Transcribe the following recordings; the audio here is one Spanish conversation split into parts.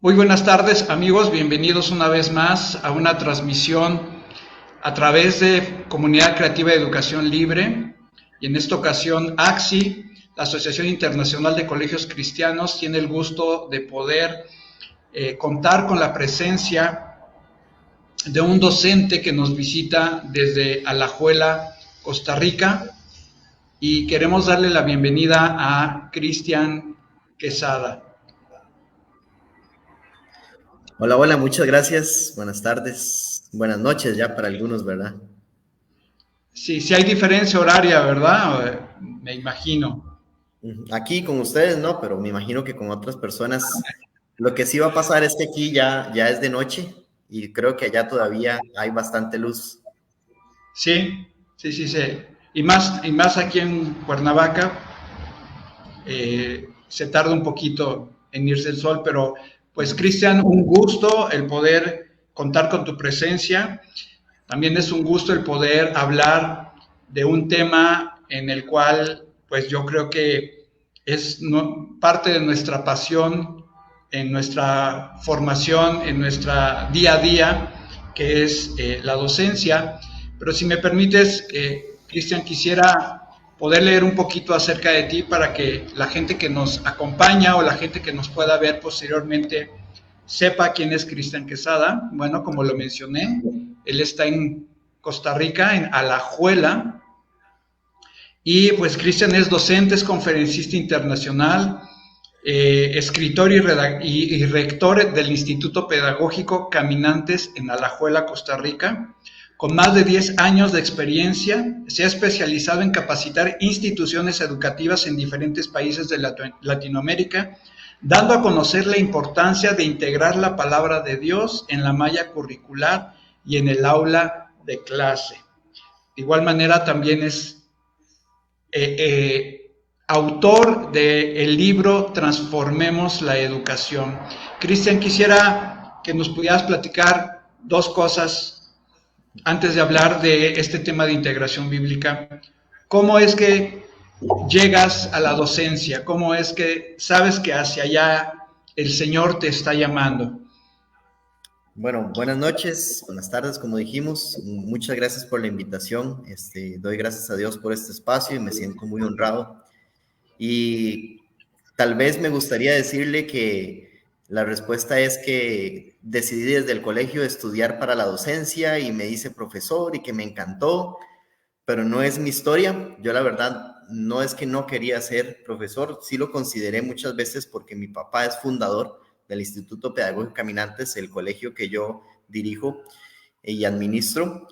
Muy buenas tardes, amigos. Bienvenidos una vez más a una transmisión a través de Comunidad Creativa de Educación Libre. Y en esta ocasión, AXI, la Asociación Internacional de Colegios Cristianos, tiene el gusto de poder contar con la presencia de un docente que nos visita desde Alajuela, Costa Rica. Y queremos darle la bienvenida a Cristian Quesada. Hola, hola, muchas gracias. Buenas tardes, buenas noches ya para algunos, ¿verdad? Sí, sí hay diferencia horaria, ¿verdad? Me imagino. Aquí con ustedes no, pero me imagino que con otras personas. Lo que sí va a pasar es que aquí ya es de noche y creo que allá todavía hay bastante luz. Sí, sí, sí, sí. Y más aquí en Cuernavaca, se tarda un poquito en irse el sol, pero pues Cristian, un gusto el poder contar con tu presencia. También es un gusto el poder hablar de un tema en el cual pues yo creo que es parte de nuestra pasión, en nuestra formación, en nuestra día a día, que es la docencia. Pero si me permites, Cristian, quisiera poder leer un poquito acerca de ti para que la gente que nos acompaña o la gente que nos pueda ver posteriormente sepa quién es Cristian Quesada. Bueno, como lo mencioné, él está en Costa Rica, en Alajuela, y pues Cristian es docente, es conferencista internacional, escritor y rector del Instituto Pedagógico Caminantes en Alajuela, Costa Rica. Con más de 10 años de experiencia, se ha especializado en capacitar instituciones educativas en diferentes países de Latinoamérica, dando a conocer la importancia de integrar la palabra de Dios en la malla curricular y en el aula de clase. De igual manera, también es autor del libro Transformemos la Educación. Cristian, quisiera que nos pudieras platicar dos cosas antes de hablar de este tema de integración bíblica. ¿Cómo es que llegas a la docencia? ¿Cómo es que sabes que hacia allá el Señor te está llamando? Bueno, buenas noches, buenas tardes, como dijimos. Muchas gracias por la invitación. Doy gracias a Dios por este espacio y me siento muy honrado. Y tal vez me gustaría decirle que la respuesta es que decidí desde el colegio estudiar para la docencia y me hice profesor y que me encantó, pero no es mi historia. Yo la verdad no es que no quería ser profesor, sí lo consideré muchas veces porque mi papá es fundador del Instituto Pedagógico Caminantes, el colegio que yo dirijo y administro.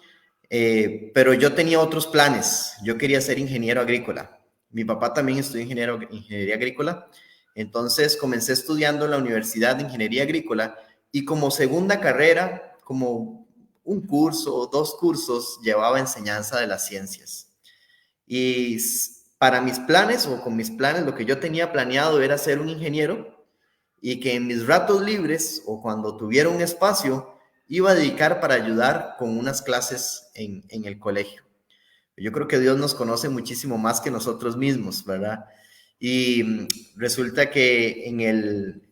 Pero yo tenía otros planes. Yo quería ser ingeniero agrícola. Mi papá también estudió ingeniería agrícola. Entonces comencé estudiando en la Universidad de Ingeniería Agrícola y como segunda carrera, como un curso o dos cursos, llevaba enseñanza de las ciencias. Y para mis planes o con mis planes, lo que yo tenía planeado era ser un ingeniero y que en mis ratos libres o cuando tuviera un espacio iba a dedicar para ayudar con unas clases en el colegio. Yo creo que Dios nos conoce muchísimo más que nosotros mismos, ¿verdad? Y resulta que en el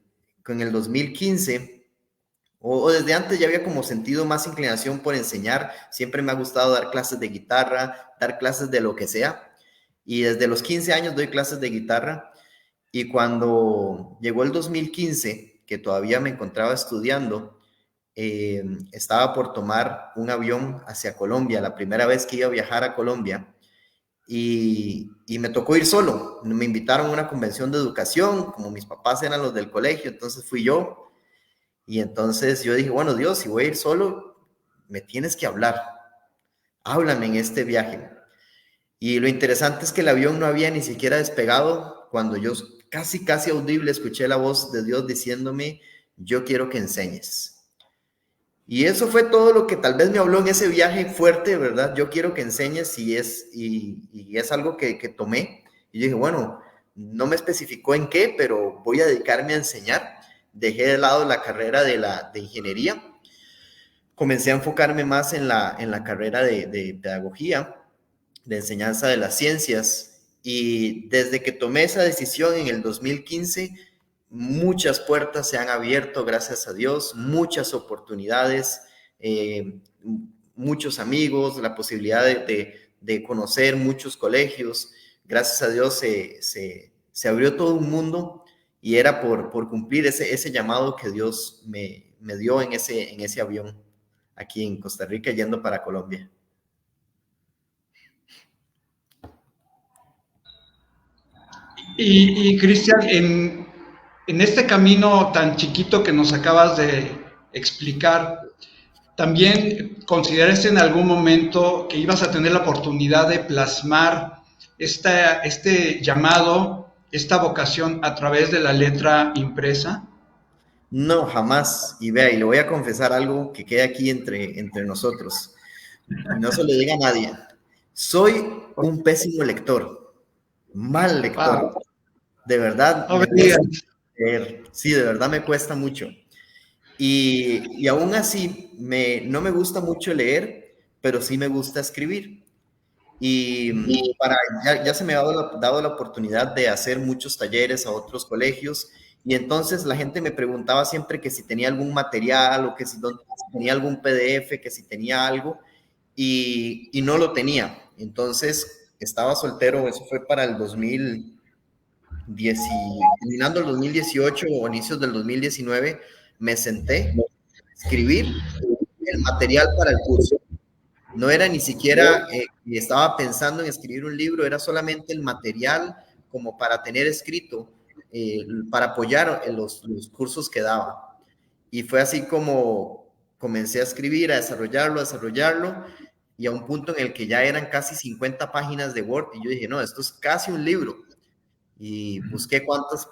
2015, o desde antes ya había como sentido más inclinación por enseñar. Siempre me ha gustado dar clases de guitarra, dar clases de lo que sea. Y desde los 15 años doy clases de guitarra. Y cuando llegó el 2015, que todavía me encontraba estudiando, estaba por tomar un avión hacia Colombia, la primera vez que iba a viajar a Colombia, y me tocó ir solo. Me invitaron a una convención de educación, como mis papás eran los del colegio, entonces fui yo, y entonces yo dije, bueno, Dios, si voy a ir solo, me tienes que hablar, háblame en este viaje. Y lo interesante es que el avión no había ni siquiera despegado cuando yo casi audible escuché la voz de Dios diciéndome, yo quiero que enseñes. Y eso fue todo lo que tal vez me habló en ese viaje fuerte, ¿verdad? Yo quiero que enseñes y es algo que tomé. Y yo dije, bueno, no me especificó en qué, pero voy a dedicarme a enseñar. Dejé de lado la carrera de ingeniería. Comencé a enfocarme más en la carrera de pedagogía, de enseñanza de las ciencias. Y desde que tomé esa decisión en el 2015, muchas puertas se han abierto, gracias a Dios, muchas oportunidades, muchos amigos, la posibilidad de conocer muchos colegios. Gracias a Dios se abrió todo un mundo y era por cumplir ese llamado que Dios me dio en ese avión aquí en Costa Rica yendo para Colombia. Y Cristian, en este camino tan chiquito que nos acabas de explicar, ¿también consideraste en algún momento que ibas a tener la oportunidad de plasmar este llamado, esta vocación a través de la letra impresa? No, jamás. Y vea, y le voy a confesar algo que queda aquí entre nosotros. No se lo diga a nadie. Soy un pésimo lector, mal lector. Wow. De verdad, No me me cuesta digas. leer. Sí, de verdad me cuesta mucho. Y aún así, no me gusta mucho leer, pero sí me gusta escribir. Y ya se me ha dado la oportunidad de hacer muchos talleres a otros colegios, y entonces la gente me preguntaba siempre que si tenía algún material o que si tenía algún PDF, que si tenía algo, y no lo tenía. Entonces estaba soltero, eso fue para el 2010, terminando el 2018 o inicios del 2019, me senté a escribir el material para el curso. No era ni siquiera estaba pensando en escribir un libro, era solamente el material como para tener escrito, para apoyar los cursos que daba. Y fue así como comencé a escribir, a desarrollarlo, y a un punto en el que ya eran casi 50 páginas de Word, y yo dije, no, esto es casi un libro. Y busqué cuántas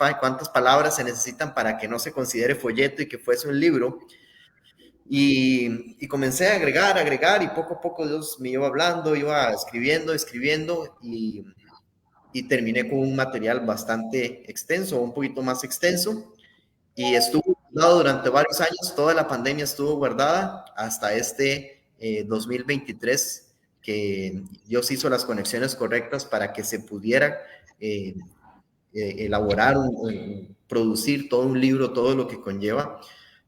palabras se necesitan para que no se considere folleto y que fuese un libro. Y comencé a agregar, y poco a poco Dios me iba hablando, iba escribiendo, y terminé con un material bastante extenso, un poquito más extenso, y estuvo guardado durante varios años. Toda la pandemia estuvo guardada hasta este 2023, que Dios hizo las conexiones correctas para que se pudiera elaborar, producir todo un libro, todo lo que conlleva.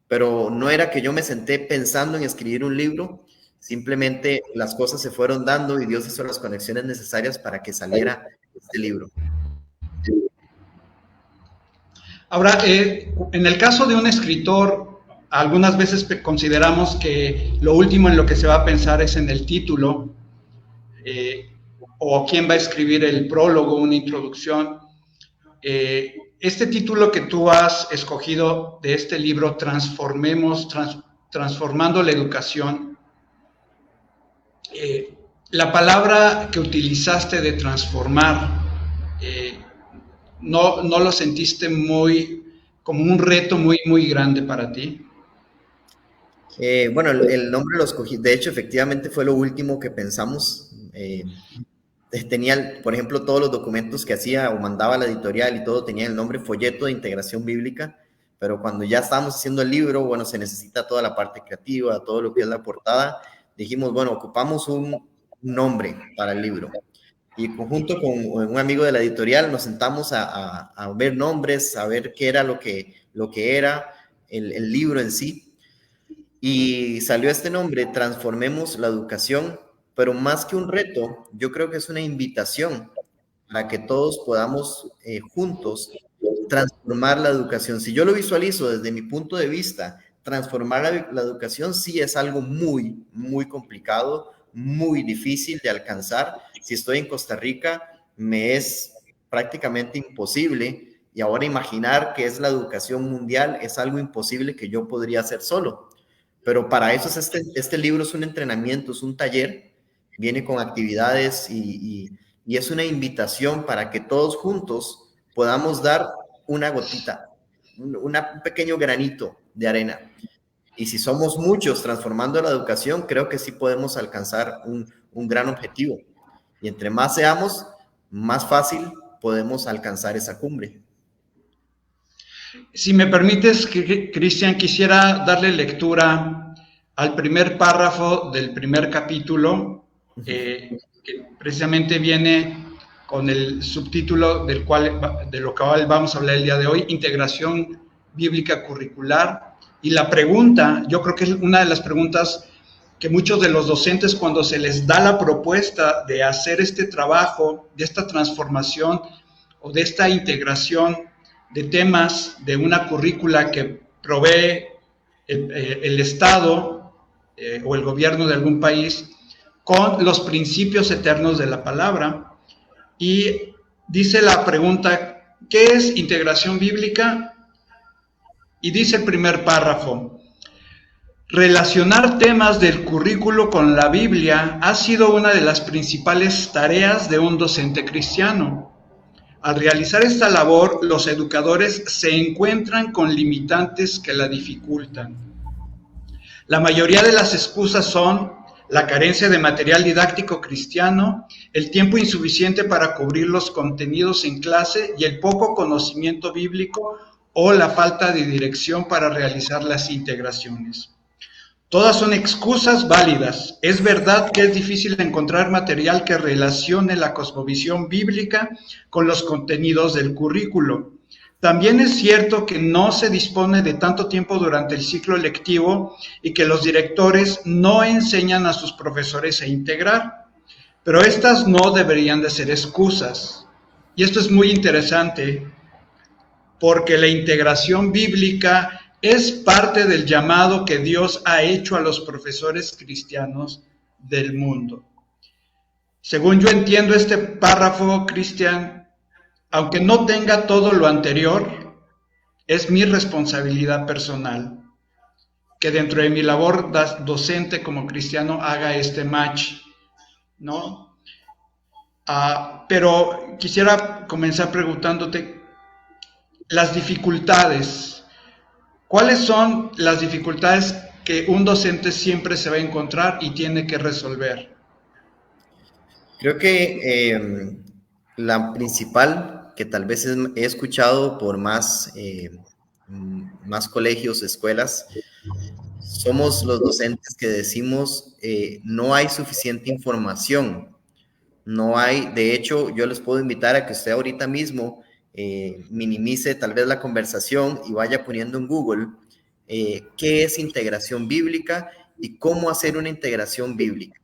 Pero no era que yo me senté pensando en escribir un libro, simplemente las cosas se fueron dando y Dios hizo las conexiones necesarias para que saliera este libro. Ahora, en el caso de un escritor, algunas veces consideramos que lo último en lo que se va a pensar es en el título, o quién va a escribir el prólogo, una introducción. Este título que tú has escogido de este libro, Transformando la Educación, la palabra que utilizaste de transformar, ¿no lo sentiste como un reto muy grande para ti? Bueno, el nombre lo escogí, de hecho, efectivamente fue lo último que pensamos. Tenía, por ejemplo, todos los documentos que hacía o mandaba a la editorial y todo tenía el nombre Folleto de Integración Bíblica, pero cuando ya estábamos haciendo el libro, bueno, se necesita toda la parte creativa, todo lo que es la portada. Dijimos, bueno, ocupamos un nombre para el libro. Y junto con un amigo de la editorial nos sentamos a ver nombres, a ver qué era lo que era el libro en sí. Y salió este nombre, Transformemos la Educación, pero más que un reto, yo creo que es una invitación para que todos podamos juntos transformar la educación. Si yo lo visualizo desde mi punto de vista, transformar la educación sí es algo muy complicado, muy difícil de alcanzar. Si estoy en Costa Rica, me es prácticamente imposible, y ahora imaginar que es la educación mundial es algo imposible que yo podría hacer solo. Pero para eso es este libro, es un entrenamiento, es un taller, viene con actividades y es una invitación para que todos juntos podamos dar una gotita, un pequeño granito de arena. Y si somos muchos transformando la educación, creo que sí podemos alcanzar un gran objetivo. Y entre más seamos, más fácil podemos alcanzar esa cumbre. Si me permites, Cristian, quisiera darle lectura al primer párrafo del primer capítulo, que precisamente viene con el subtítulo de lo cual vamos a hablar el día de hoy, integración bíblica curricular. Y la pregunta, yo creo que es una de las preguntas que muchos de los docentes, cuando se les da la propuesta de hacer este trabajo, de esta transformación o de esta integración de temas de una currícula que provee el Estado o el gobierno de algún país con los principios eternos de la palabra. Y dice la pregunta, ¿qué es integración bíblica? Y dice el primer párrafo: relacionar temas del currículo con la Biblia ha sido una de las principales tareas de un docente cristiano. Al realizar esta labor, los educadores se encuentran con limitantes que la dificultan. La mayoría de las excusas son la carencia de material didáctico cristiano, el tiempo insuficiente para cubrir los contenidos en clase y el poco conocimiento bíblico o la falta de dirección para realizar las integraciones. Todas son excusas válidas. Es verdad que es difícil encontrar material que relacione la cosmovisión bíblica con los contenidos del currículo. También es cierto que no se dispone de tanto tiempo durante el ciclo lectivo y que los directores no enseñan a sus profesores a integrar, pero estas no deberían de ser excusas. Y esto es muy interesante porque la integración bíblica es parte del llamado que Dios ha hecho a los profesores cristianos del mundo. Según yo entiendo este párrafo, Cristian, aunque no tenga todo lo anterior, es mi responsabilidad personal que dentro de mi labor docente como cristiano haga este match, ¿no? Pero quisiera comenzar preguntándote las dificultades. ¿Cuáles son las dificultades que un docente siempre se va a encontrar y tiene que resolver? Creo que la principal, que tal vez he escuchado por más colegios, escuelas, somos los docentes que decimos no hay suficiente información. No hay, de hecho, yo les puedo invitar a que usted ahorita mismo minimice tal vez la conversación y vaya poniendo en Google qué es integración bíblica y cómo hacer una integración bíblica.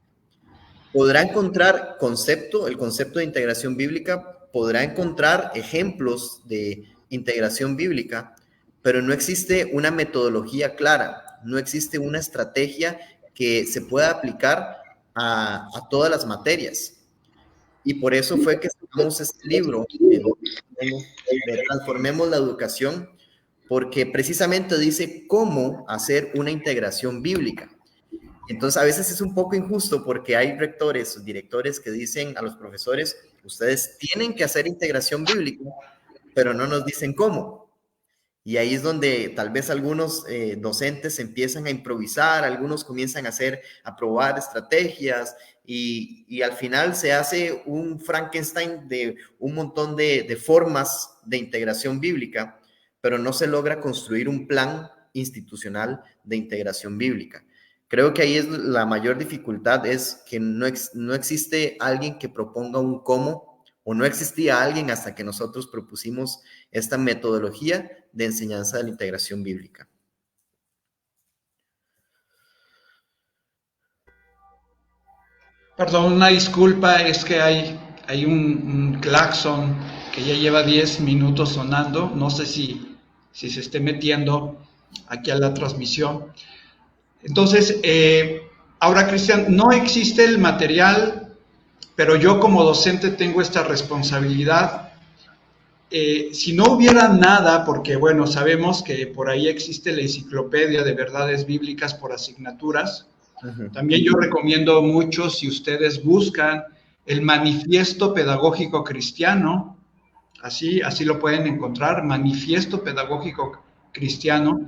Podrá encontrar el concepto de integración bíblica, podrá encontrar ejemplos de integración bíblica, pero no existe una metodología clara, no existe una estrategia que se pueda aplicar a todas las materias. Y por eso fue que sacamos este libro, Transformemos la Educación, porque precisamente dice cómo hacer una integración bíblica. Entonces, a veces es un poco injusto porque hay rectores o directores que dicen a los profesores, ustedes tienen que hacer integración bíblica, pero no nos dicen cómo. Y ahí es donde tal vez algunos docentes empiezan a improvisar, algunos comienzan a probar estrategias y al final se hace un Frankenstein de un montón de formas de integración bíblica, pero no se logra construir un plan institucional de integración bíblica. Creo que ahí es la mayor dificultad, es que no existe alguien que proponga un cómo, o no existía alguien hasta que nosotros propusimos esta metodología de enseñanza de la integración bíblica. Perdón, una disculpa, es que hay un claxon que ya lleva 10 minutos sonando, no sé si se esté metiendo aquí a la transmisión. Entonces, ahora, Cristian, no existe el material, pero yo como docente tengo esta responsabilidad. Si no hubiera nada, porque bueno, sabemos que por ahí existe la enciclopedia de verdades bíblicas por asignaturas. También yo recomiendo mucho, si ustedes buscan el Manifiesto Pedagógico Cristiano, así lo pueden encontrar, Manifiesto Pedagógico Cristiano.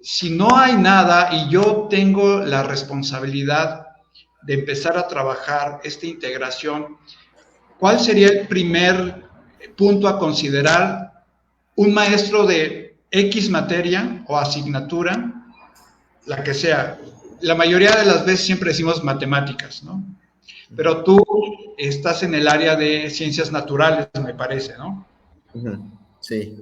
Si no hay nada y yo tengo la responsabilidad de empezar a trabajar esta integración, ¿cuál sería el primer punto a considerar? Un maestro de X materia o asignatura, la que sea. La mayoría de las veces siempre decimos matemáticas, ¿no? Pero tú estás en el área de ciencias naturales, me parece, ¿no? Sí.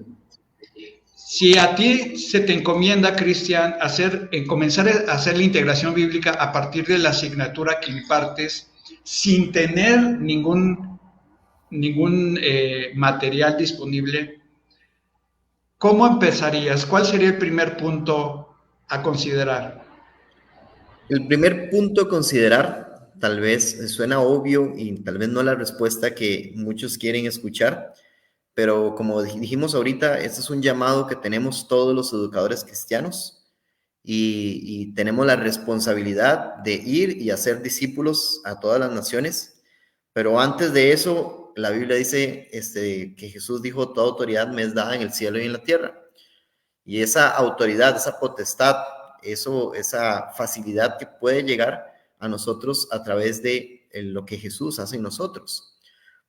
Si a ti se te encomienda, Cristian, comenzar a hacer la integración bíblica a partir de la asignatura que impartes, sin tener ningún material disponible, ¿cómo empezarías? ¿Cuál sería el primer punto a considerar? El primer punto a considerar, tal vez suena obvio y tal vez no la respuesta que muchos quieren escuchar, pero como dijimos ahorita, este es un llamado que tenemos todos los educadores cristianos y tenemos la responsabilidad de ir y hacer discípulos a todas las naciones. Pero antes de eso, la Biblia dice que Jesús dijo, toda autoridad me es dada en el cielo y en la tierra. Y esa autoridad, esa potestad, esa facilidad que puede llegar a nosotros a través de lo que Jesús hace en nosotros.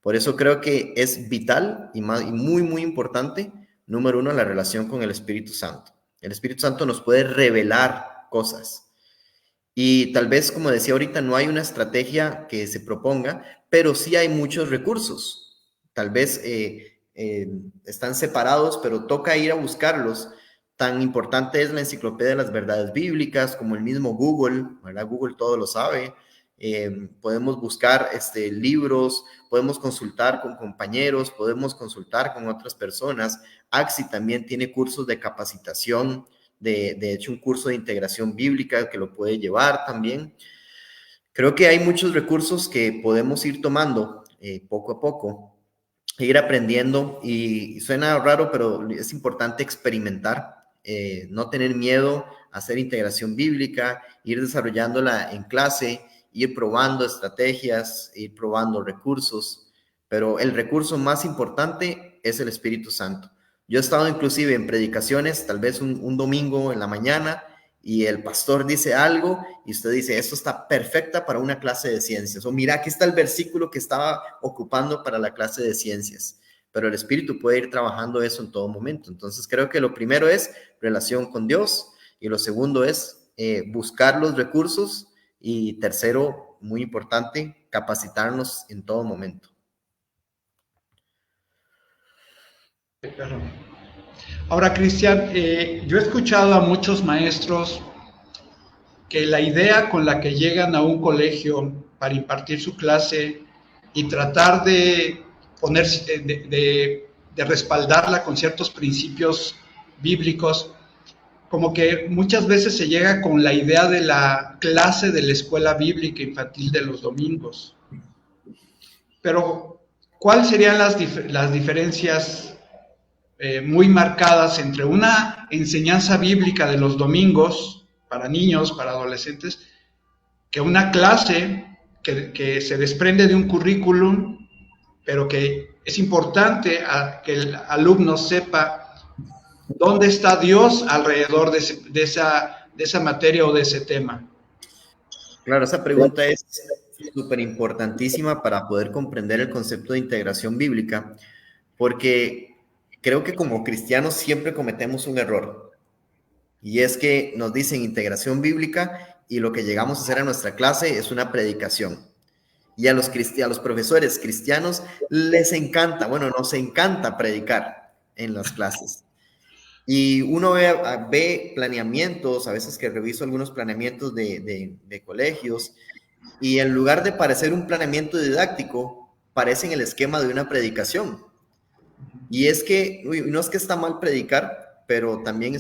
Por eso creo que es vital y muy, muy importante, número uno, la relación con el Espíritu Santo. El Espíritu Santo nos puede revelar cosas. Y tal vez, como decía ahorita, no hay una estrategia que se proponga, pero sí hay muchos recursos. Tal vez están separados, pero toca ir a buscarlos. Tan importante es la enciclopedia de las verdades bíblicas, como el mismo Google, ¿verdad? Google todo lo sabe. Podemos buscar libros, podemos consultar con compañeros, podemos consultar con otras personas. Axi también tiene cursos de capacitación, de hecho un curso de integración bíblica que lo puede llevar también. Creo que hay muchos recursos que podemos ir tomando poco a poco, ir aprendiendo, y suena raro, pero es importante experimentar, no tener miedo a hacer integración bíblica, ir desarrollándola en clase, ir probando estrategias, ir probando recursos, pero el recurso más importante es el Espíritu Santo. Yo he estado inclusive en predicaciones, tal vez un domingo en la mañana, y el pastor dice algo y usted dice, esto está perfecta para una clase de ciencias, o mira, aquí está el versículo que estaba ocupando para la clase de ciencias, pero el Espíritu puede ir trabajando eso en todo momento. Entonces creo que lo primero es relación con Dios, y lo segundo es buscar los recursos, y tercero, muy importante, capacitarnos en todo momento. Ahora, Cristian, yo he escuchado a muchos maestros que la idea con la que llegan a un colegio para impartir su clase y tratar de ponerse, de respaldarla con ciertos principios bíblicos, como que muchas veces se llega con la idea de la clase de la escuela bíblica infantil de los domingos. Pero, ¿cuáles serían las diferencias muy marcadas entre una enseñanza bíblica de los domingos para niños, para adolescentes, que una clase que se desprende de un currículum, pero que es importante que el alumno sepa dónde está Dios alrededor de esa materia o de ese tema? Claro, esa pregunta es súper importantísima para poder comprender el concepto de integración bíblica, porque creo que como cristianos siempre cometemos un error, y es que nos dicen integración bíblica y lo que llegamos a hacer a nuestra clase es una predicación. Y a los profesores cristianos les encanta, bueno, nos encanta predicar en las clases. Y uno ve planeamientos, a veces que reviso algunos planeamientos de colegios, y en lugar de parecer un planeamiento didáctico, parecen el esquema de una predicación. Y es que, no es que está mal predicar, pero también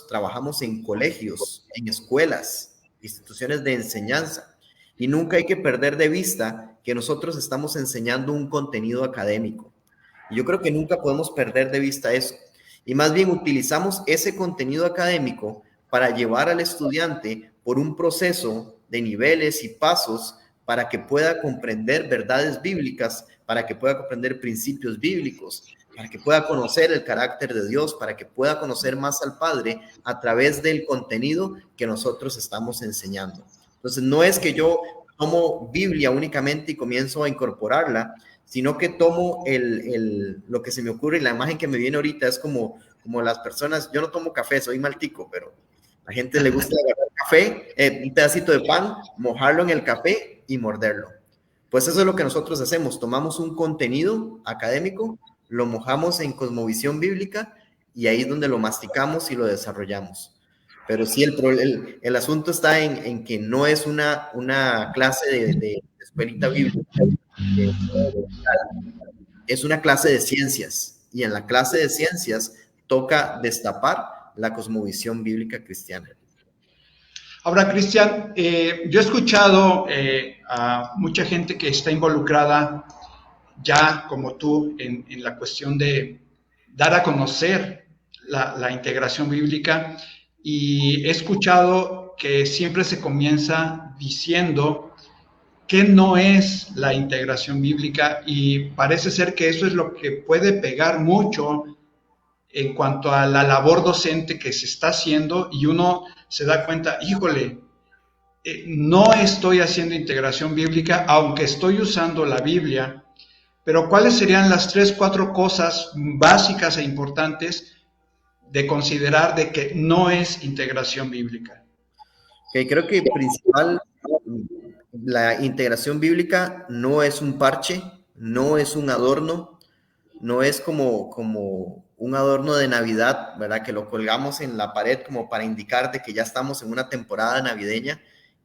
trabajamos en colegios, en escuelas, instituciones de enseñanza. Y nunca hay que perder de vista que nosotros estamos enseñando un contenido académico. Y yo creo que nunca podemos perder de vista eso. Y más bien utilizamos ese contenido académico para llevar al estudiante por un proceso de niveles y pasos para que pueda comprender verdades bíblicas, para que pueda comprender principios bíblicos, para que pueda conocer el carácter de Dios, para que pueda conocer más al Padre a través del contenido que nosotros estamos enseñando. Entonces, no es que yo tomo Biblia únicamente y comienzo a incorporarla, sino que tomo lo que se me ocurre, y la imagen que me viene ahorita es como las personas. Yo no tomo café, soy maltico, pero a la gente le gusta agarrar café, un pedacito de pan, mojarlo en el café y morderlo. Pues eso es lo que nosotros hacemos, tomamos un contenido académico, lo mojamos en cosmovisión bíblica y ahí es donde lo masticamos y lo desarrollamos. Pero sí, el asunto está en que no es una clase de escuelita bíblica, es una clase de ciencias, y en la clase de ciencias toca destapar la cosmovisión bíblica cristiana. Ahora, Cristian, yo he escuchado a mucha gente que está involucrada ya como tú en la cuestión de dar a conocer la integración bíblica, y he escuchado que siempre se comienza diciendo qué no es la integración bíblica, y parece ser que eso es lo que puede pegar mucho en cuanto a la labor docente que se está haciendo, y uno se da cuenta, híjole, no estoy haciendo integración bíblica, aunque estoy usando la Biblia, pero ¿cuáles serían las 3, 4 cosas básicas e importantes de considerar de que no es integración bíblica? Okay, creo que principal, la integración bíblica no es un parche, no es un adorno, no es como un adorno de Navidad, ¿verdad? Que lo colgamos en la pared como para indicar de que ya estamos en una temporada navideña.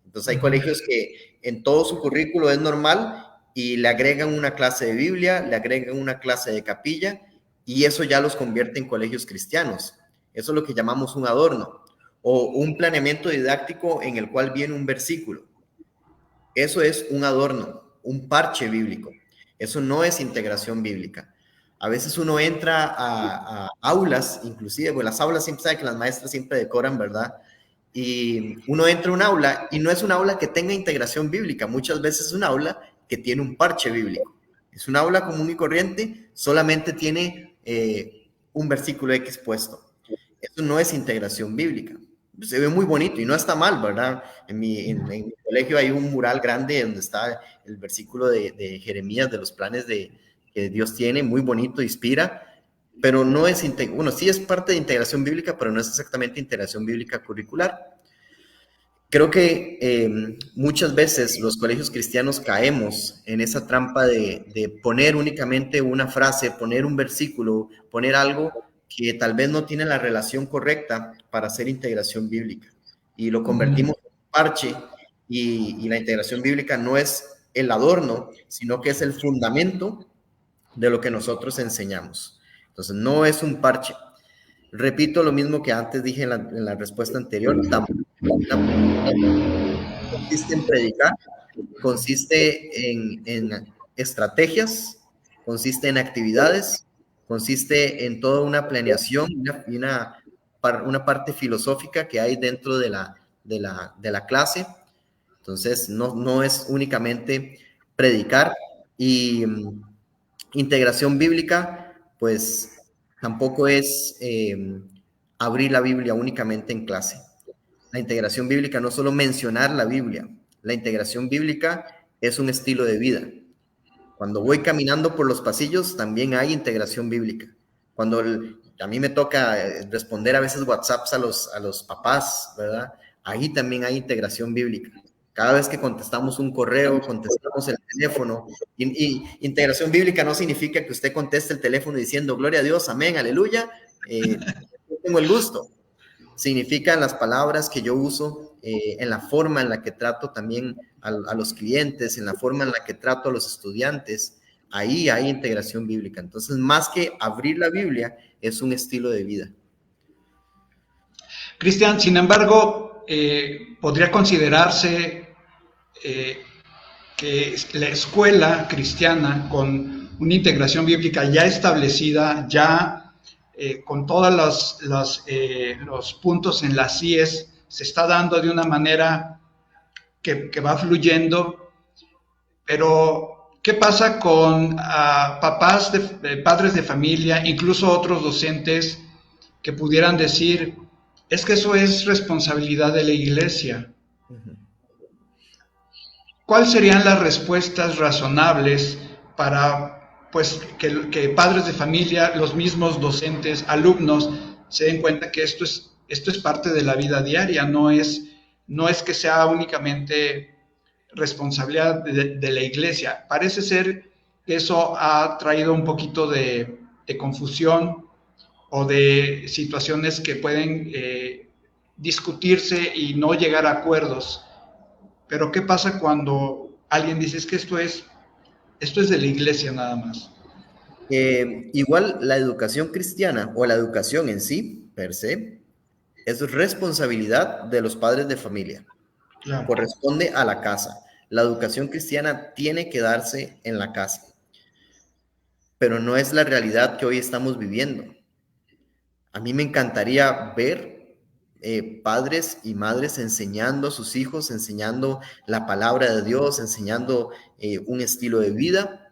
Entonces hay colegios que en todo su currículo es normal y le agregan una clase de Biblia, le agregan una clase de capilla, y eso ya los convierte en colegios cristianos. Eso es lo que llamamos un adorno, o un planeamiento didáctico en el cual viene un versículo. Eso es un adorno, un parche bíblico. Eso no es integración bíblica. A veces uno entra a aulas, inclusive, pues las aulas siempre saben que las maestras siempre decoran, ¿verdad? Y uno entra a un aula y no es un aula que tenga integración bíblica. Muchas veces es un aula que tiene un parche bíblico. Es un aula común y corriente, solamente tiene un versículo X puesto. Eso no es integración bíblica. Se ve muy bonito y no está mal, ¿verdad? En mi colegio hay un mural grande donde está el versículo de Jeremías, de los planes que Dios tiene, muy bonito, inspira, pero no es, bueno, sí es parte de integración bíblica, pero no es exactamente integración bíblica curricular. Creo que muchas veces los colegios cristianos caemos en esa trampa de poner únicamente una frase, poner un versículo, poner algo que tal vez no tiene la relación correcta para hacer integración bíblica, y lo convertimos en un parche, y la integración bíblica no es el adorno, sino que es el fundamento de lo que nosotros enseñamos. Entonces no es un parche. Repito lo mismo que antes dije en la respuesta anterior, consiste en predicar, consiste en estrategias, consiste en actividades, consiste en toda una planeación y una parte filosófica que hay dentro de la clase. Entonces, no es únicamente predicar. Y integración bíblica, pues tampoco es abrir la Biblia únicamente en clase. La integración bíblica no es solo mencionar la Biblia. La integración bíblica es un estilo de vida. Cuando voy caminando por los pasillos, también hay integración bíblica. Cuando a mí me toca responder a veces WhatsApps a los papás, ¿verdad? Ahí también hay integración bíblica. Cada vez que contestamos un correo, contestamos el teléfono. Y integración bíblica no significa que usted conteste el teléfono diciendo gloria a Dios, amén, aleluya. Tengo el gusto. Significan las palabras que yo uso, en la forma en la que trato también a los clientes, en la forma en la que trato a los estudiantes. Ahí hay integración bíblica. Entonces, más que abrir la Biblia, es un estilo de vida. Cristian, sin embargo, podría considerarse que la escuela cristiana con una integración bíblica ya establecida, ya con todos los puntos en las IES, se está dando de una manera que va fluyendo, pero ¿qué pasa con papás, padres de familia, incluso otros docentes que pudieran decir, es que eso es responsabilidad de la iglesia? ¿Cuáles serían las respuestas razonables para pues que padres de familia, los mismos docentes, alumnos, se den cuenta que esto es parte de la vida diaria, no es que sea únicamente responsabilidad de la iglesia. Parece ser que eso ha traído un poquito de confusión o de situaciones que pueden discutirse y no llegar a acuerdos. Pero ¿qué pasa cuando alguien dice es que esto es de la iglesia nada más? Igual la educación cristiana o la educación en sí, per se, es responsabilidad de los padres de familia. Claro. Corresponde a la casa. La educación cristiana tiene que darse en la casa, pero no es la realidad que hoy estamos viviendo. A mí me encantaría ver padres y madres enseñando a sus hijos, enseñando la palabra de Dios, enseñando un estilo de vida,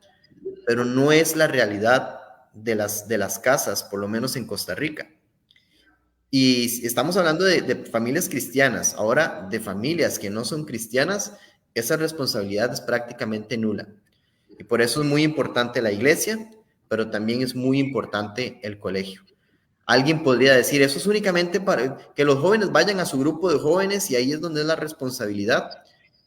pero no es la realidad de las casas, por lo menos en Costa Rica. Y estamos hablando de familias cristianas. Ahora, de familias que no son cristianas, esa responsabilidad es prácticamente nula. Y por eso es muy importante la iglesia, pero también es muy importante el colegio. Alguien podría decir, eso es únicamente para que los jóvenes vayan a su grupo de jóvenes y ahí es donde es la responsabilidad.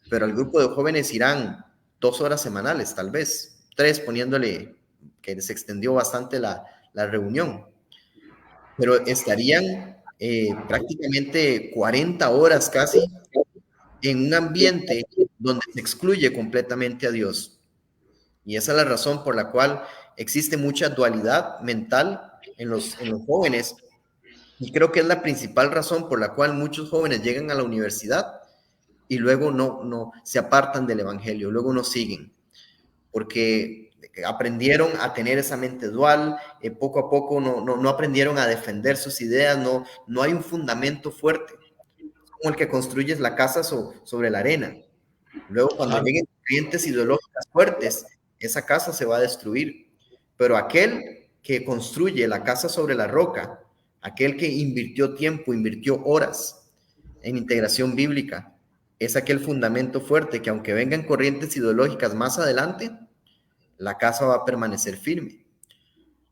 Pero al grupo de jóvenes irán 2 horas semanales, tal vez, 3, poniéndole que se extendió bastante la reunión. Pero estarían prácticamente 40 horas casi en un ambiente donde se excluye completamente a Dios. Y esa es la razón por la cual existe mucha dualidad mental en los jóvenes. Y creo que es la principal razón por la cual muchos jóvenes llegan a la universidad y luego no se apartan del evangelio, luego no siguen, porque aprendieron a tener esa mente dual, poco a poco no aprendieron a defender sus ideas, no hay un fundamento fuerte, como el que construyes la casa sobre la arena. Luego, cuando lleguen corrientes ideológicas fuertes, esa casa se va a destruir. Pero aquel que construye la casa sobre la roca, aquel que invirtió tiempo, invirtió horas en integración bíblica, es aquel fundamento fuerte que aunque vengan corrientes ideológicas más adelante, la casa va a permanecer firme.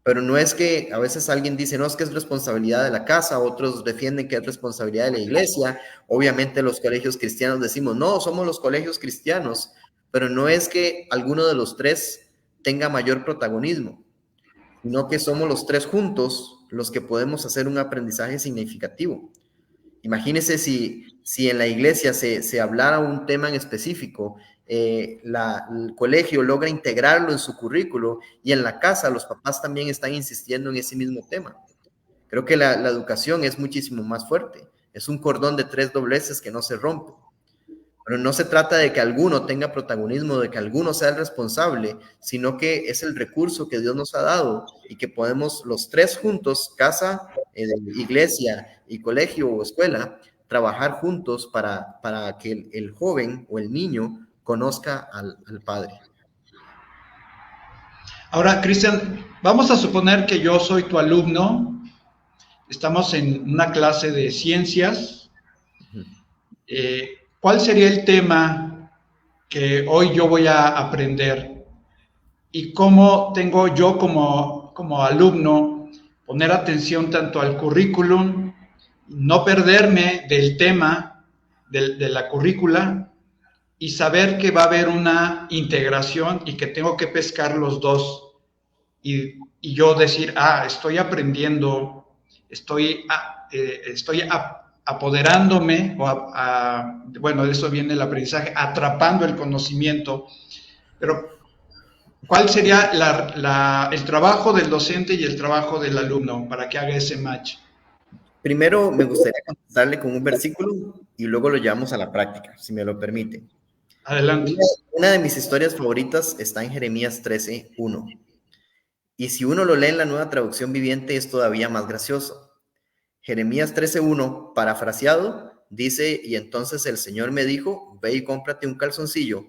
Pero no es que a veces alguien dice, no, es que es responsabilidad de la casa, otros defienden que es responsabilidad de la iglesia. Obviamente los colegios cristianos decimos, no, somos los colegios cristianos, pero no es que alguno de los tres tenga mayor protagonismo, sino que somos los tres juntos los que podemos hacer un aprendizaje significativo. Imagínense si en la iglesia se hablara un tema en específico, el colegio logra integrarlo en su currículo y en la casa los papás también están insistiendo en ese mismo tema. Creo que la educación es muchísimo más fuerte. Es un cordón de 3 dobleces que no se rompe. Pero no se trata de que alguno tenga protagonismo, de que alguno sea el responsable, sino que es el recurso que Dios nos ha dado y que podemos los tres juntos, casa, iglesia y colegio o escuela, trabajar juntos para que el joven o el niño conozca al Padre. Ahora, Cristian, vamos a suponer que yo soy tu alumno, estamos en una clase de ciencias. ¿Cuál sería el tema que hoy yo voy a aprender? ¿Y cómo tengo yo como alumno poner atención tanto al currículum, no perderme del tema de la currícula y saber que va a haber una integración y que tengo que pescar los dos y yo decir, estoy aprendiendo, estoy apoderándome, bueno, de eso viene el aprendizaje, atrapando el conocimiento, pero ¿cuál sería el trabajo del docente y el trabajo del alumno para que haga ese match? Primero me gustaría contestarle con un versículo y luego lo llevamos a la práctica, si me lo permite. Adelante. Una de mis historias favoritas está en Jeremías 13:1. Y si uno lo lee en la Nueva Traducción Viviente es todavía más gracioso. Jeremías 13:1, parafraseado, dice, y entonces el Señor me dijo, ve y cómprate un calzoncillo,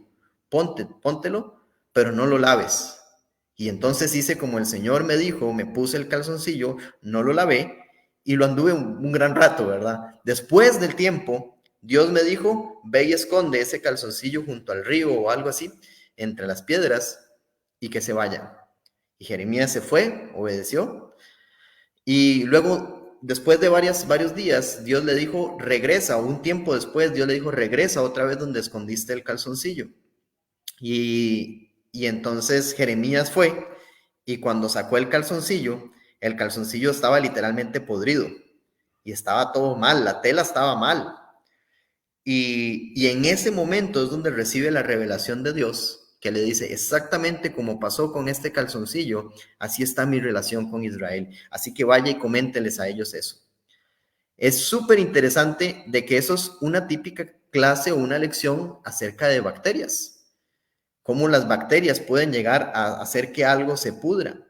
póntelo, pero no lo laves. Y entonces hice como el Señor me dijo, me puse el calzoncillo, no lo lavé, y lo anduve un gran rato, ¿verdad? Después del tiempo, Dios me dijo, ve y esconde ese calzoncillo junto al río o algo así, entre las piedras, y que se vaya. Y Jeremías se fue, obedeció, y luego después de varios días, Dios le dijo, regresa, o un tiempo después, Dios le dijo, regresa otra vez donde escondiste el calzoncillo. Y entonces Jeremías fue, y cuando sacó el calzoncillo estaba literalmente podrido, y estaba todo mal, la tela estaba mal. Y en ese momento es donde recibe la revelación de Dios, que le dice, exactamente como pasó con este calzoncillo, así está mi relación con Israel. Así que vaya y coménteles a ellos eso. Es súper interesante de que eso es una típica clase o una lección acerca de bacterias. Cómo las bacterias pueden llegar a hacer que algo se pudra.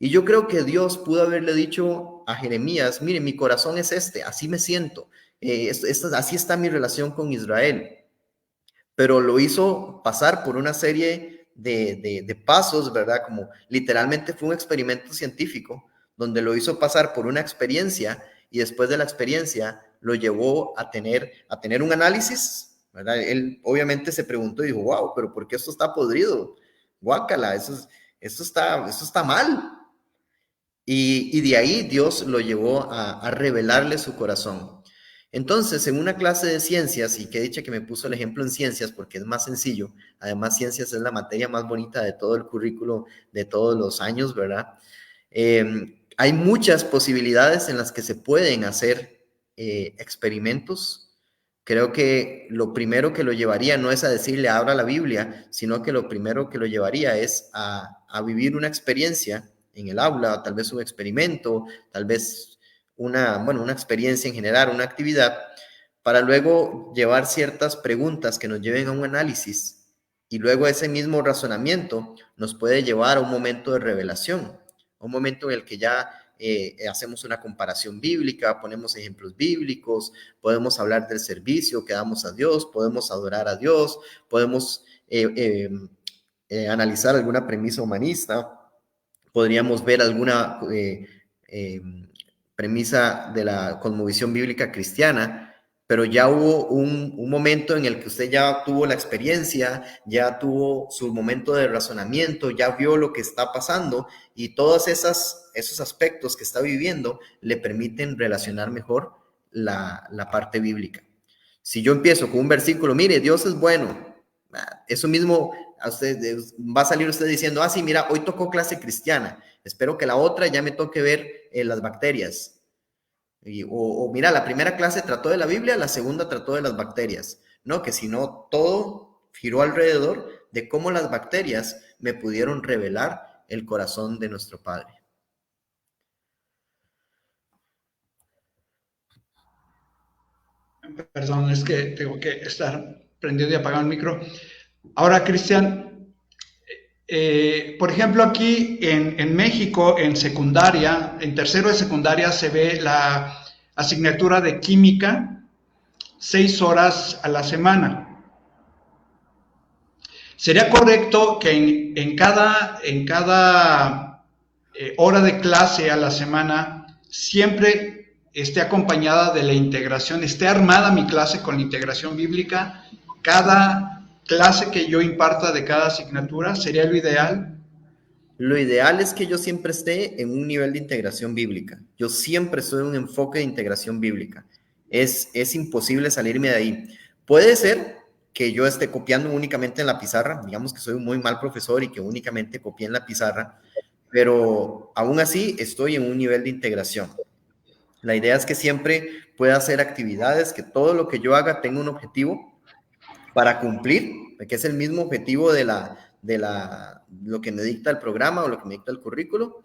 Y yo creo que Dios pudo haberle dicho a Jeremías, mire, mi corazón es así me siento. Así está mi relación con Israel, pero lo hizo pasar por una serie de pasos, ¿verdad? Como literalmente fue un experimento científico, donde lo hizo pasar por una experiencia, y después de la experiencia lo llevó a tener un análisis, ¿verdad? Él obviamente se preguntó y dijo, wow, pero ¿por qué esto está podrido? Guácala, esto está mal. Y de ahí Dios lo llevó a revelarle su corazón. Entonces, en una clase de ciencias, y que dicha que me puso el ejemplo en ciencias porque es más sencillo, además ciencias es la materia más bonita de todo el currículo de todos los años, ¿verdad? Hay muchas posibilidades en las que se pueden hacer experimentos. Creo que lo primero que lo llevaría no es a decirle abra la Biblia, sino que lo primero que lo llevaría es a vivir una experiencia en el aula, tal vez un experimento, tal vez una experiencia en general, una actividad, para luego llevar ciertas preguntas que nos lleven a un análisis, y luego ese mismo razonamiento nos puede llevar a un momento de revelación, un momento en el que ya hacemos una comparación bíblica, ponemos ejemplos bíblicos, podemos hablar del servicio que damos a Dios, podemos adorar a Dios, podemos analizar alguna premisa humanista, podríamos ver alguna premisa de la cosmovisión bíblica cristiana, pero ya hubo un momento en el que usted ya tuvo la experiencia, ya tuvo su momento de razonamiento, ya vio lo que está pasando, y todos esos aspectos que está viviendo le permiten relacionar mejor la parte bíblica. Si yo empiezo con un versículo, mire, Dios es bueno, eso mismo a usted va a salir usted diciendo, sí, mira, hoy tocó clase cristiana, espero que la otra ya me toque ver las bacterias. O mira, la primera clase trató de la Biblia, la segunda trató de las bacterias. No, que si no, todo giró alrededor de cómo las bacterias me pudieron revelar el corazón de nuestro Padre. Perdón, es que tengo que estar prendido y apagado el micro. Ahora, Cristian, por ejemplo, aquí en México, en secundaria, en tercero de secundaria, se ve la asignatura de química 6 horas a la semana. ¿Sería correcto que en cada hora de clase a la semana siempre esté acompañada de la integración, esté armada mi clase con la integración bíblica? Cada clase que yo imparta de cada asignatura, ¿sería lo ideal? Lo ideal es que yo siempre esté en un nivel de integración bíblica. Yo siempre estoy en un enfoque de integración bíblica. Es imposible salirme de ahí. Puede ser que yo esté copiando únicamente en la pizarra, digamos que soy un muy mal profesor y que únicamente copié en la pizarra, pero aún así estoy en un nivel de integración. La idea es que siempre pueda hacer actividades, que todo lo que yo haga tenga un objetivo para cumplir, que es el mismo objetivo de lo que me dicta el programa o lo que me dicta el currículo,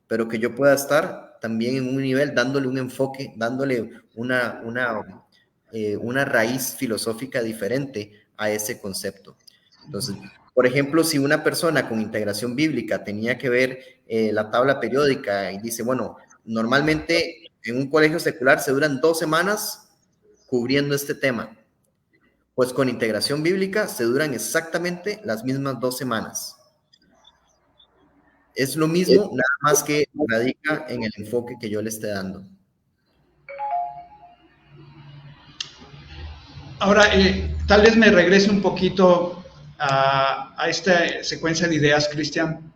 pero que yo pueda estar también en un nivel dándole un enfoque, dándole una raíz filosófica diferente a ese concepto. Entonces, por ejemplo, si una persona con integración bíblica tenía que ver la tabla periódica y dice, bueno, normalmente en un colegio secular se duran 2 semanas cubriendo este tema, pues con integración bíblica se duran exactamente las mismas 2 semanas. Es lo mismo, nada más que radica en el enfoque que yo le esté dando. Ahora, tal vez me regrese un poquito a esta secuencia de ideas, Cristian.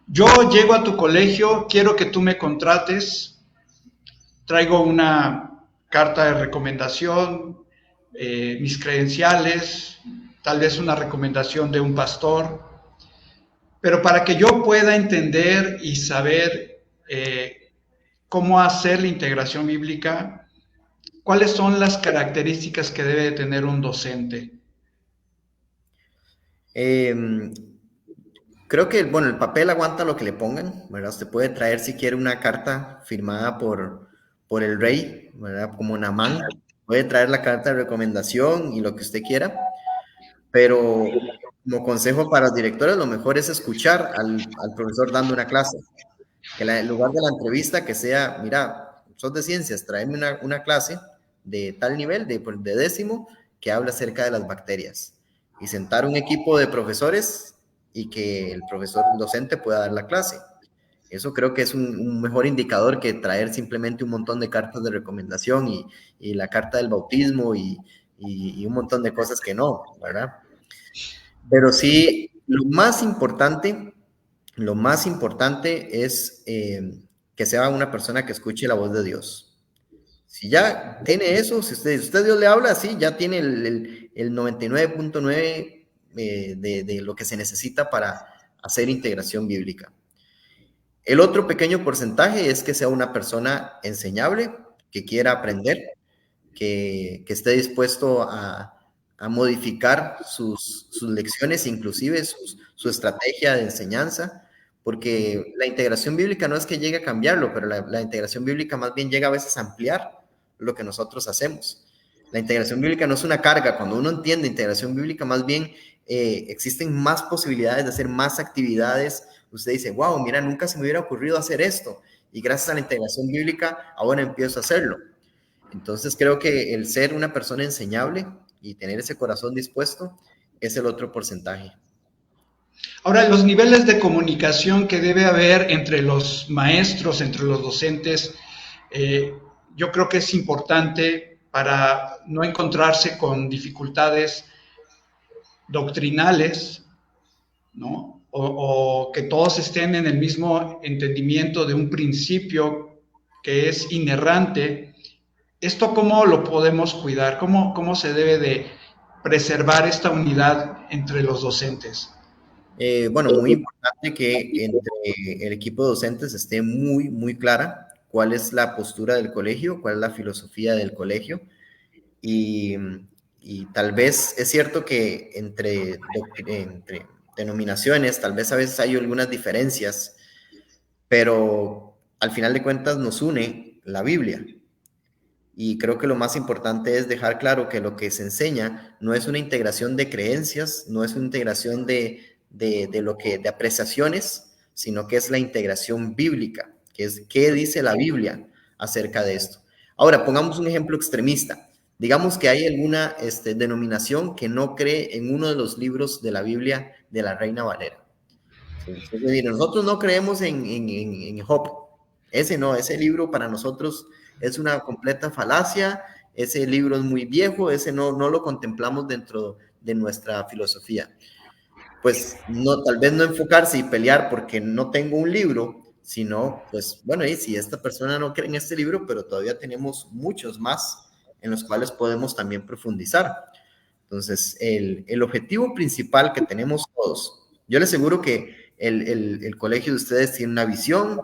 Yo llego a tu colegio, quiero que tú me contrates, traigo una carta de recomendación, mis credenciales, tal vez una recomendación de un pastor, pero para que yo pueda entender y saber cómo hacer la integración bíblica, ¿cuáles son las características que debe de tener un docente? Creo que, bueno, el papel aguanta lo que le pongan, ¿verdad? Usted puede traer si quiere una carta firmada por el rey, ¿verdad? Como Namán, puede traer la carta de recomendación y lo que usted quiera, pero como consejo para los directores, lo mejor es escuchar al profesor dando una clase, que en lugar de la entrevista que sea, mira, sos de ciencias, tráeme una clase de tal nivel, de décimo, que habla acerca de las bacterias, y sentar un equipo de profesores y que el profesor docente pueda dar la clase. Eso creo que es un mejor indicador que traer simplemente un montón de cartas de recomendación y la carta del bautismo y un montón de cosas que no, ¿verdad? Pero sí, lo más importante es que sea una persona que escuche la voz de Dios. Si ya tiene eso, si usted Dios le habla, sí, ya tiene el 99.9 de lo que se necesita para hacer integración bíblica. El otro pequeño porcentaje es que sea una persona enseñable, que quiera aprender, que esté dispuesto a modificar sus lecciones, inclusive su estrategia de enseñanza, porque la integración bíblica no es que llegue a cambiarlo, pero la integración bíblica más bien llega a veces a ampliar lo que nosotros hacemos. La integración bíblica no es una carga. Cuando uno entiende integración bíblica, más bien existen más posibilidades de hacer más actividades. Usted dice, wow, mira, nunca se me hubiera ocurrido hacer esto, y gracias a la integración bíblica ahora empiezo a hacerlo. Entonces creo que el ser una persona enseñable y tener ese corazón dispuesto es el otro porcentaje. Ahora, los niveles de comunicación que debe haber entre los maestros, entre los docentes, yo creo que es importante para no encontrarse con dificultades doctrinales, ¿no? O que todos estén en el mismo entendimiento de un principio que es inerrante. ¿Esto cómo lo podemos cuidar? ¿Cómo se debe de preservar esta unidad entre los docentes? Bueno, muy importante que entre el equipo de docentes esté muy clara cuál es la postura del colegio, cuál es la filosofía del colegio, y tal vez es cierto que entre denominaciones, tal vez a veces hay algunas diferencias, pero al final de cuentas nos une la Biblia. Y creo que lo más importante es dejar claro que lo que se enseña no es una integración de creencias, no es una integración de apreciaciones, sino que es la integración bíblica, que es qué dice la Biblia acerca de esto. Ahora, pongamos un ejemplo extremista. Digamos que hay alguna denominación que no cree en uno de los libros de la Biblia de la Reina Valera. Es decir, nosotros no creemos en Job. Ese libro para nosotros es una completa falacia, ese libro es muy viejo, ese no lo contemplamos dentro de nuestra filosofía. Pues no, tal vez no enfocarse y pelear porque no tengo un libro, sino, pues bueno, y si esta persona no cree en este libro, pero todavía tenemos muchos más en los cuales podemos también profundizar. Entonces, el objetivo principal que tenemos todos, yo les aseguro que el colegio de ustedes tiene una visión,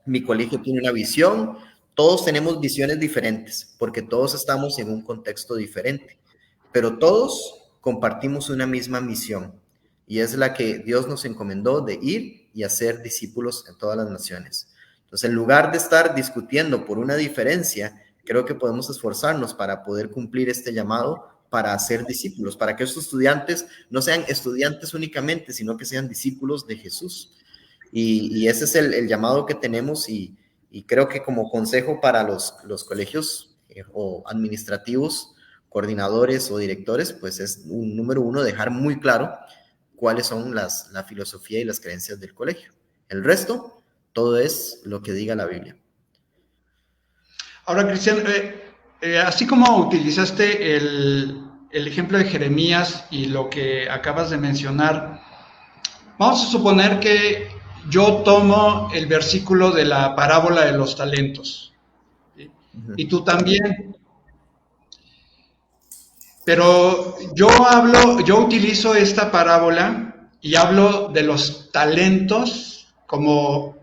mi colegio tiene una visión, todos tenemos visiones diferentes, porque todos estamos en un contexto diferente, pero todos compartimos una misma misión, y es la que Dios nos encomendó de ir y hacer discípulos en todas las naciones. Entonces, en lugar de estar discutiendo por una diferencia, creo que podemos esforzarnos para poder cumplir este llamado para hacer discípulos, para que estos estudiantes no sean estudiantes únicamente, sino que sean discípulos de Jesús. Y ese es el llamado que tenemos, y creo que como consejo para los colegios o administrativos, coordinadores o directores, pues es número uno, dejar muy claro cuáles son la filosofía y las creencias del colegio. El resto, todo es lo que diga la Biblia. Ahora, Cristian, así como utilizaste el ejemplo de Jeremías y lo que acabas de mencionar, vamos a suponer que yo tomo el versículo de la parábola de los talentos, ¿sí? y tú también. Pero yo utilizo esta parábola y hablo de los talentos como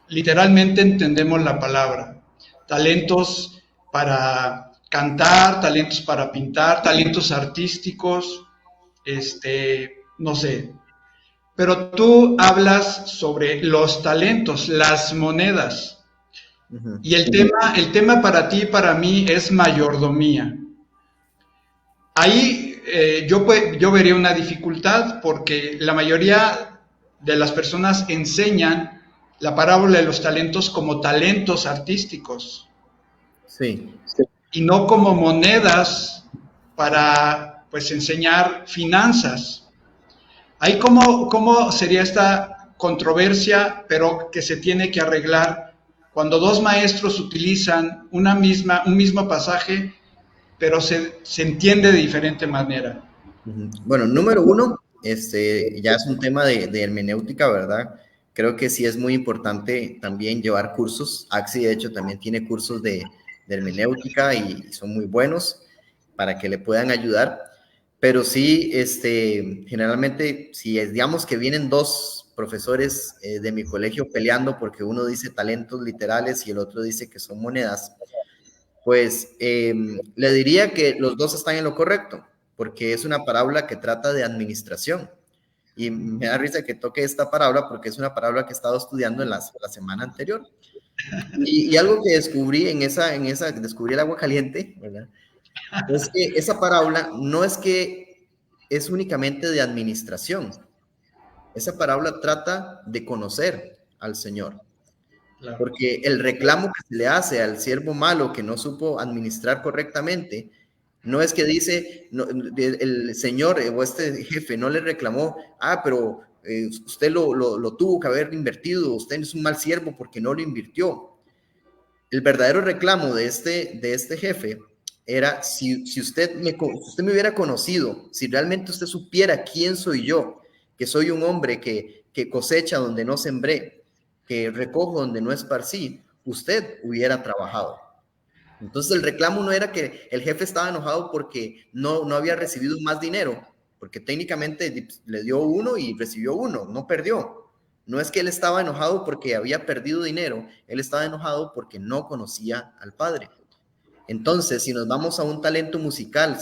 literalmente entendemos la palabra. Talentos para cantar, talentos para pintar, talentos artísticos, no sé. Pero tú hablas sobre los talentos, las monedas. Y el tema para ti y para mí es mayordomía. Ahí yo vería una dificultad porque la mayoría de las personas enseñan la parábola de los talentos como talentos artísticos. Sí. Y no como monedas para pues enseñar finanzas. Ahí cómo sería esta controversia, pero que se tiene que arreglar cuando dos maestros utilizan un mismo pasaje, pero se entiende de diferente manera. Bueno, número uno, ya es un tema de hermenéutica, ¿verdad? Creo que sí es muy importante también llevar cursos. Axi, de hecho, también tiene cursos de hermenéutica y son muy buenos para que le puedan ayudar. Pero sí, generalmente, si digamos que vienen dos profesores de mi colegio peleando porque uno dice talentos literales y el otro dice que son monedas, pues le diría que los dos están en lo correcto, porque es una parábola que trata de administración. Y me da risa que toque esta parábola porque es una parábola que he estado estudiando en la semana anterior. Y algo que descubrí descubrí el agua caliente, ¿verdad? Es que esa parábola no es que es únicamente de administración. Esa parábola trata de conocer al Señor. Claro. Porque el reclamo que se le hace al siervo malo que no supo administrar correctamente, no es que dice, no, el señor o este jefe no le reclamó, pero usted lo tuvo que haber invertido, usted es un mal siervo porque no lo invirtió. El verdadero reclamo de este jefe era, si usted me hubiera conocido, si realmente usted supiera quién soy yo, que soy un hombre que cosecha donde no sembré, que recojo donde no esparcí, usted hubiera trabajado. Entonces el reclamo no era que el jefe estaba enojado porque no había recibido más dinero, porque técnicamente le dio uno y recibió uno, no perdió. No es que él estaba enojado porque había perdido dinero, él estaba enojado porque no conocía al Padre. Entonces, si nos vamos a un talento musical,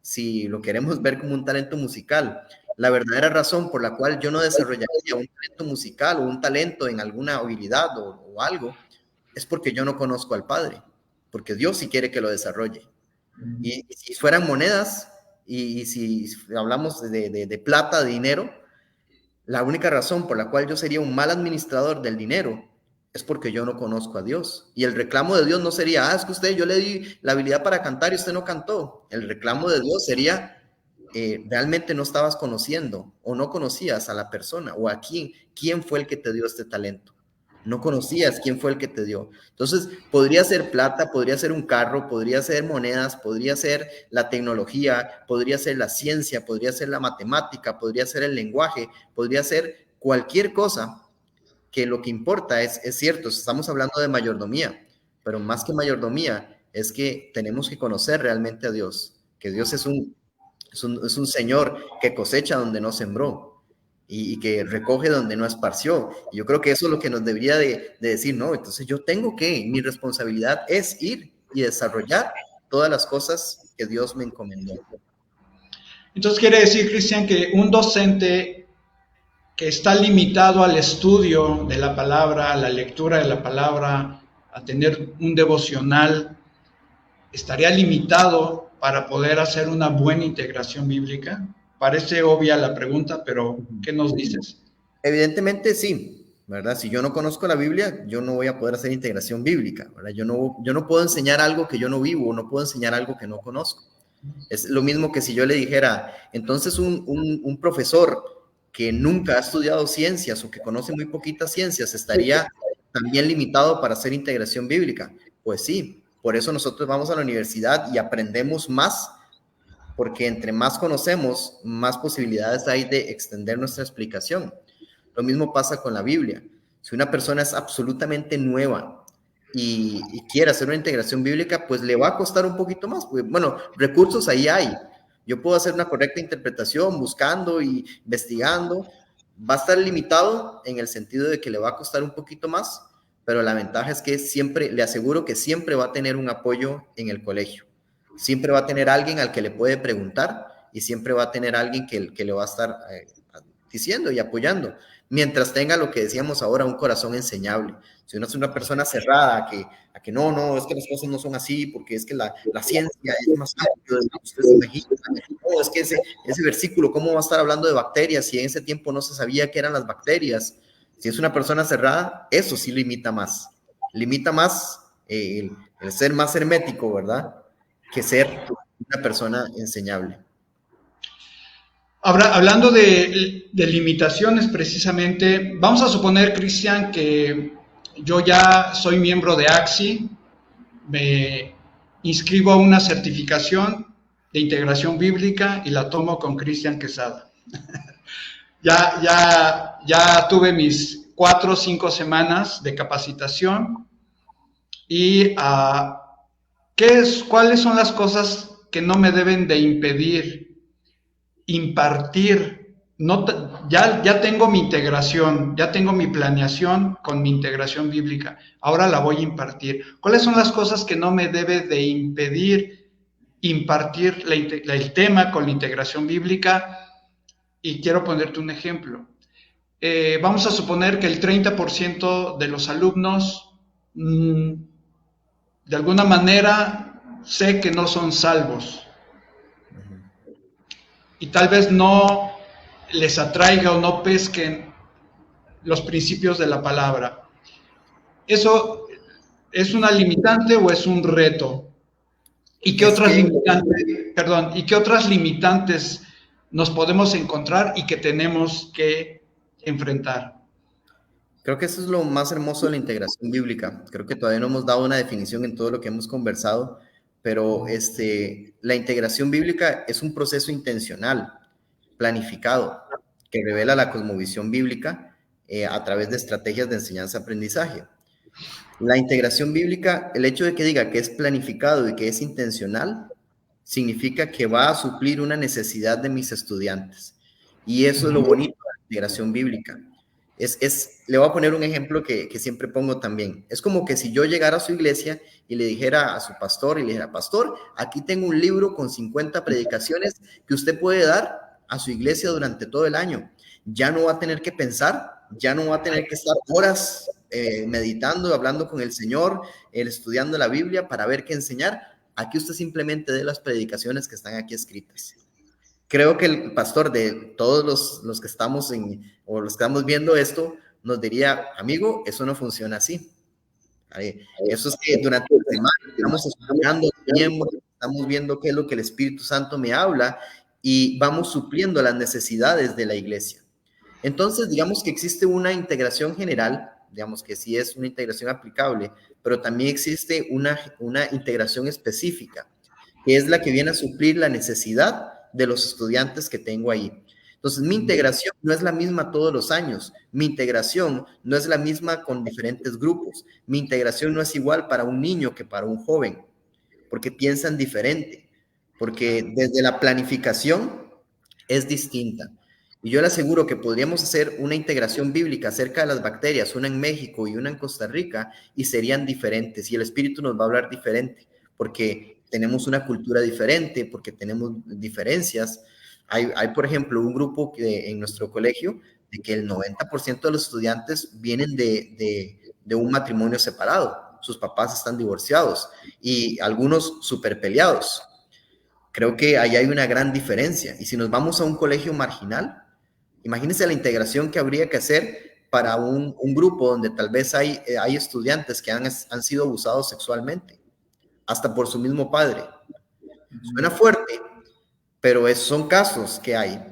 si lo queremos ver como un talento musical, la verdadera razón por la cual yo no desarrollaría un talento musical o un talento en alguna habilidad o algo, es porque yo no conozco al Padre, porque Dios sí quiere que lo desarrolle. Y si fueran monedas, y si hablamos de plata, de dinero, la única razón por la cual yo sería un mal administrador del dinero es porque yo no conozco a Dios. Y el reclamo de Dios no sería, es que yo le di la habilidad para cantar y usted no cantó. El reclamo de Dios sería, realmente no estabas conociendo o no conocías a la persona o a quién fue el que te dio este talento. No conocías quién fue el que te dio. Entonces, podría ser plata, podría ser un carro, podría ser monedas, podría ser la tecnología, podría ser la ciencia, podría ser la matemática, podría ser el lenguaje, podría ser cualquier cosa, que lo que importa es cierto, estamos hablando de mayordomía, pero más que mayordomía es que tenemos que conocer realmente a Dios, que Dios es un Señor que cosecha donde no sembró y que recoge donde no esparció. Y yo creo que eso es lo que nos debería de decir, no, entonces mi responsabilidad es ir y desarrollar todas las cosas que Dios me encomendó. Entonces quiere decir, Cristian, que un docente que está limitado al estudio de la palabra, a la lectura de la palabra, a tener un devocional, estaría limitado para poder hacer una buena integración bíblica. Parece obvia la pregunta, pero ¿qué nos dices? Evidentemente sí, ¿verdad? Si yo no conozco la Biblia, yo no voy a poder hacer integración bíblica, ¿verdad? Yo no puedo enseñar algo que yo no vivo, no puedo enseñar algo que no conozco. Es lo mismo que si yo le dijera, entonces un profesor que nunca ha estudiado ciencias o que conoce muy poquitas ciencias estaría también limitado para hacer integración bíblica. Pues sí, por eso nosotros vamos a la universidad y aprendemos más, porque entre más conocemos, más posibilidades hay de extender nuestra explicación. Lo mismo pasa con la Biblia. Si una persona es absolutamente nueva y quiere hacer una integración bíblica, pues le va a costar un poquito más. Bueno, recursos ahí hay. Yo puedo hacer una correcta interpretación buscando y investigando. Va a estar limitado en el sentido de que le va a costar un poquito más, pero la ventaja es que siempre, le aseguro que siempre va a tener un apoyo en el colegio. Siempre va a tener alguien al que le puede preguntar y siempre va a tener alguien que le va a estar diciendo y apoyando, mientras tenga lo que decíamos ahora, un corazón enseñable. Si uno es una persona cerrada, a que no, es que las cosas no son así, porque es que la ciencia es más amplio de lo que usted se imagina. No, es que ese versículo, ¿cómo va a estar hablando de bacterias si en ese tiempo no se sabía qué eran las bacterias? Si es una persona cerrada, eso sí limita más. Limita más el ser más hermético, ¿verdad? Que ser una persona enseñable. Hablando de limitaciones precisamente, vamos a suponer, Cristian, que yo ya soy miembro de AXI, me inscribo a una certificación de integración bíblica y la tomo con Cristian Quesada. Ya tuve mis 4 o 5 semanas de capacitación y ¿cuáles son las cosas que no me deben de impedir impartir? No, ya tengo mi integración, ya tengo mi planeación con mi integración bíblica, ahora la voy a impartir. ¿Cuáles son las cosas que no me debe de impedir impartir el tema con la integración bíblica? Y quiero ponerte un ejemplo. Vamos a suponer que el 30% de los alumnos, de alguna manera, sé que no son salvos. Y tal vez no les atraiga o no pesquen los principios de la palabra. ¿Eso es una limitante o es un reto? ¿Y qué otras limitantes nos podemos encontrar y que tenemos que enfrentar? Creo que eso es lo más hermoso de la integración bíblica. Creo que todavía no hemos dado una definición en todo lo que hemos conversado, pero la integración bíblica es un proceso intencional, planificado, que revela la cosmovisión bíblica a través de estrategias de enseñanza-aprendizaje. La integración bíblica, el hecho de que diga que es planificado y que es intencional, significa que va a suplir una necesidad de mis estudiantes. Y eso es lo bonito de la integración bíblica. Le voy a poner un ejemplo que siempre pongo también. Es como que si yo llegara a su iglesia y le dijera a su pastor, y le dijera, pastor, aquí tengo un libro con 50 predicaciones que usted puede dar a su iglesia durante todo el año. Ya no va a tener que pensar, ya no va a tener que estar horas meditando, hablando con el Señor, estudiando la Biblia para ver qué enseñar. Aquí usted simplemente dé las predicaciones que están aquí escritas. Creo que el pastor de todos los que estamos o los que estamos viendo esto, nos diría, amigo, eso no funciona así. Eso es que durante la semana estamos estudiando, estamos viendo qué es lo que el Espíritu Santo me habla y vamos supliendo las necesidades de la iglesia. Entonces, digamos que existe una integración general, digamos que sí es una integración aplicable, pero también existe una integración específica, que es la que viene a suplir la necesidad de los estudiantes que tengo ahí. Entonces, mi integración no es la misma todos los años. Mi integración no es la misma con diferentes grupos. Mi integración no es igual para un niño que para un joven, porque piensan diferente, porque desde la planificación es distinta. Y yo le aseguro que podríamos hacer una integración bíblica acerca de las bacterias, una en México y una en Costa Rica, y serían diferentes, y el Espíritu nos va a hablar diferente, porque tenemos una cultura diferente, porque tenemos diferencias. Hay por ejemplo, un grupo en nuestro colegio de que el 90% de los estudiantes vienen de un matrimonio separado. Sus papás están divorciados y algunos súper peleados. Creo que ahí hay una gran diferencia. Y si nos vamos a un colegio marginal, imagínense la integración que habría que hacer para un grupo donde tal vez hay estudiantes que han sido abusados sexualmente, hasta por su mismo padre. Suena fuerte, pero son casos que hay.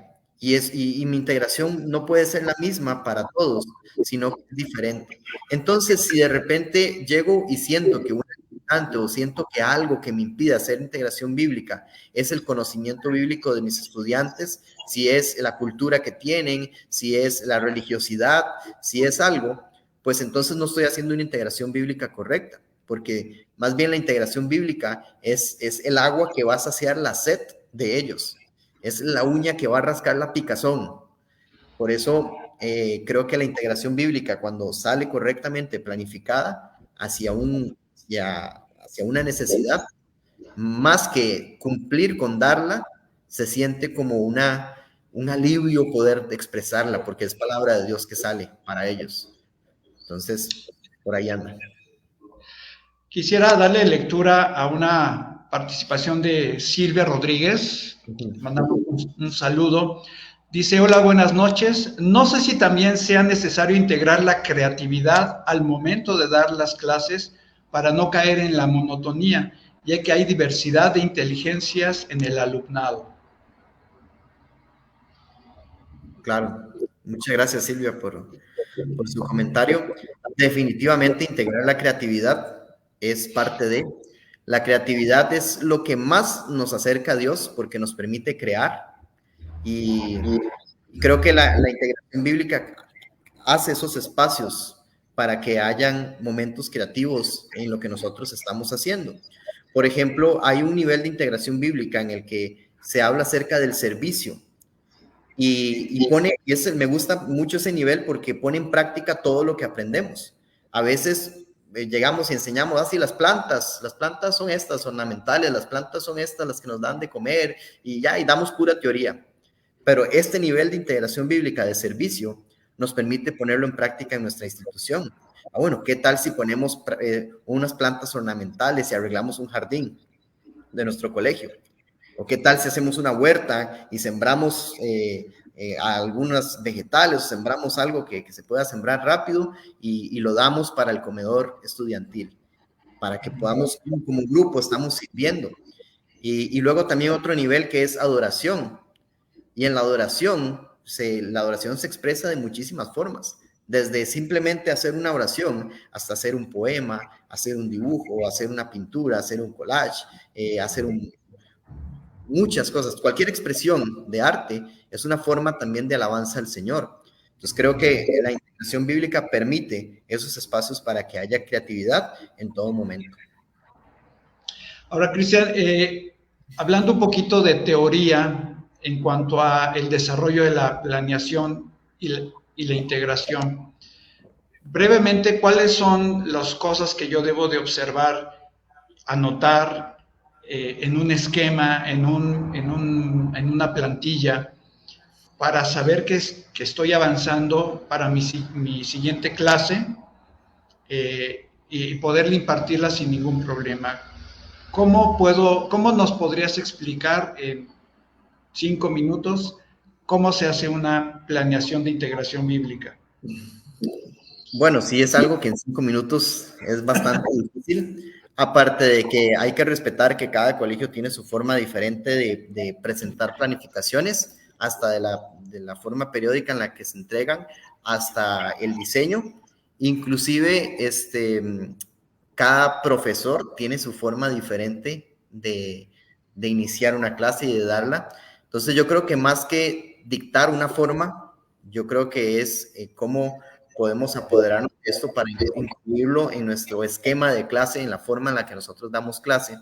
Y mi integración no puede ser la misma para todos, sino que es diferente. Entonces, si de repente llego y siento que un limitante o siento que algo que me impide hacer integración bíblica es el conocimiento bíblico de mis estudiantes, si es la cultura que tienen, si es la religiosidad, si es algo, pues entonces no estoy haciendo una integración bíblica correcta. porque más bien la integración bíblica es el agua que va a saciar la sed de ellos, es la uña que va a rascar la picazón. Por eso creo que la integración bíblica, cuando sale correctamente planificada hacia una necesidad, más que cumplir con darla, se siente como un alivio poder expresarla, porque es palabra de Dios que sale para ellos. Entonces, por ahí anda. Quisiera darle lectura a una participación de Silvia Rodríguez, mandando un saludo. Dice, hola, buenas noches. No sé si también sea necesario integrar la creatividad al momento de dar las clases para no caer en la monotonía, ya que hay diversidad de inteligencias en el alumnado. Claro. Muchas gracias, Silvia, por su comentario. Definitivamente integrar la creatividad es parte de. La creatividad es lo que más nos acerca a Dios porque nos permite crear, y creo que la integración bíblica hace esos espacios para que hayan momentos creativos en lo que nosotros estamos haciendo. Por ejemplo, hay un nivel de integración bíblica en el que se habla acerca del servicio. Me gusta mucho ese nivel porque pone en práctica todo lo que aprendemos. A veces llegamos y enseñamos así las plantas son estas ornamentales, las plantas son estas las que nos dan de comer y damos pura teoría. Pero este nivel de integración bíblica de servicio nos permite ponerlo en práctica en nuestra institución. Bueno, ¿qué tal si ponemos unas plantas ornamentales y arreglamos un jardín de nuestro colegio? ¿O qué tal si hacemos una huerta y sembramos algunos vegetales, o sembramos algo que se pueda sembrar rápido y lo damos para el comedor estudiantil, para que podamos, como grupo, estamos sirviendo? Y luego también otro nivel que es adoración. Y en la adoración se expresa de muchísimas formas, desde simplemente hacer una oración hasta hacer un poema, hacer un dibujo, hacer una pintura, hacer un collage, muchas cosas. Cualquier expresión de arte es una forma también de alabanza al Señor. Entonces creo que la integración bíblica permite esos espacios para que haya creatividad en todo momento. Ahora, Cristian, hablando un poquito de teoría en cuanto a el desarrollo de la planeación y la integración, brevemente, ¿cuáles son las cosas que yo debo de observar, anotar en un esquema, en una plantilla, para saber que estoy avanzando para mi siguiente clase y poderle impartirla sin ningún problema? ¿Cómo nos podrías explicar en 5 minutos cómo se hace una planeación de integración bíblica? Bueno, sí, es algo que en 5 minutos es bastante difícil, aparte de que hay que respetar que cada colegio tiene su forma diferente de presentar planificaciones, hasta de la forma periódica en la que se entregan, hasta el diseño. Inclusive, cada profesor tiene su forma diferente de iniciar una clase y de darla. Entonces, yo creo que más que dictar una forma, yo creo que es cómo podemos apoderarnos de esto para incluirlo en nuestro esquema de clase, en la forma en la que nosotros damos clase.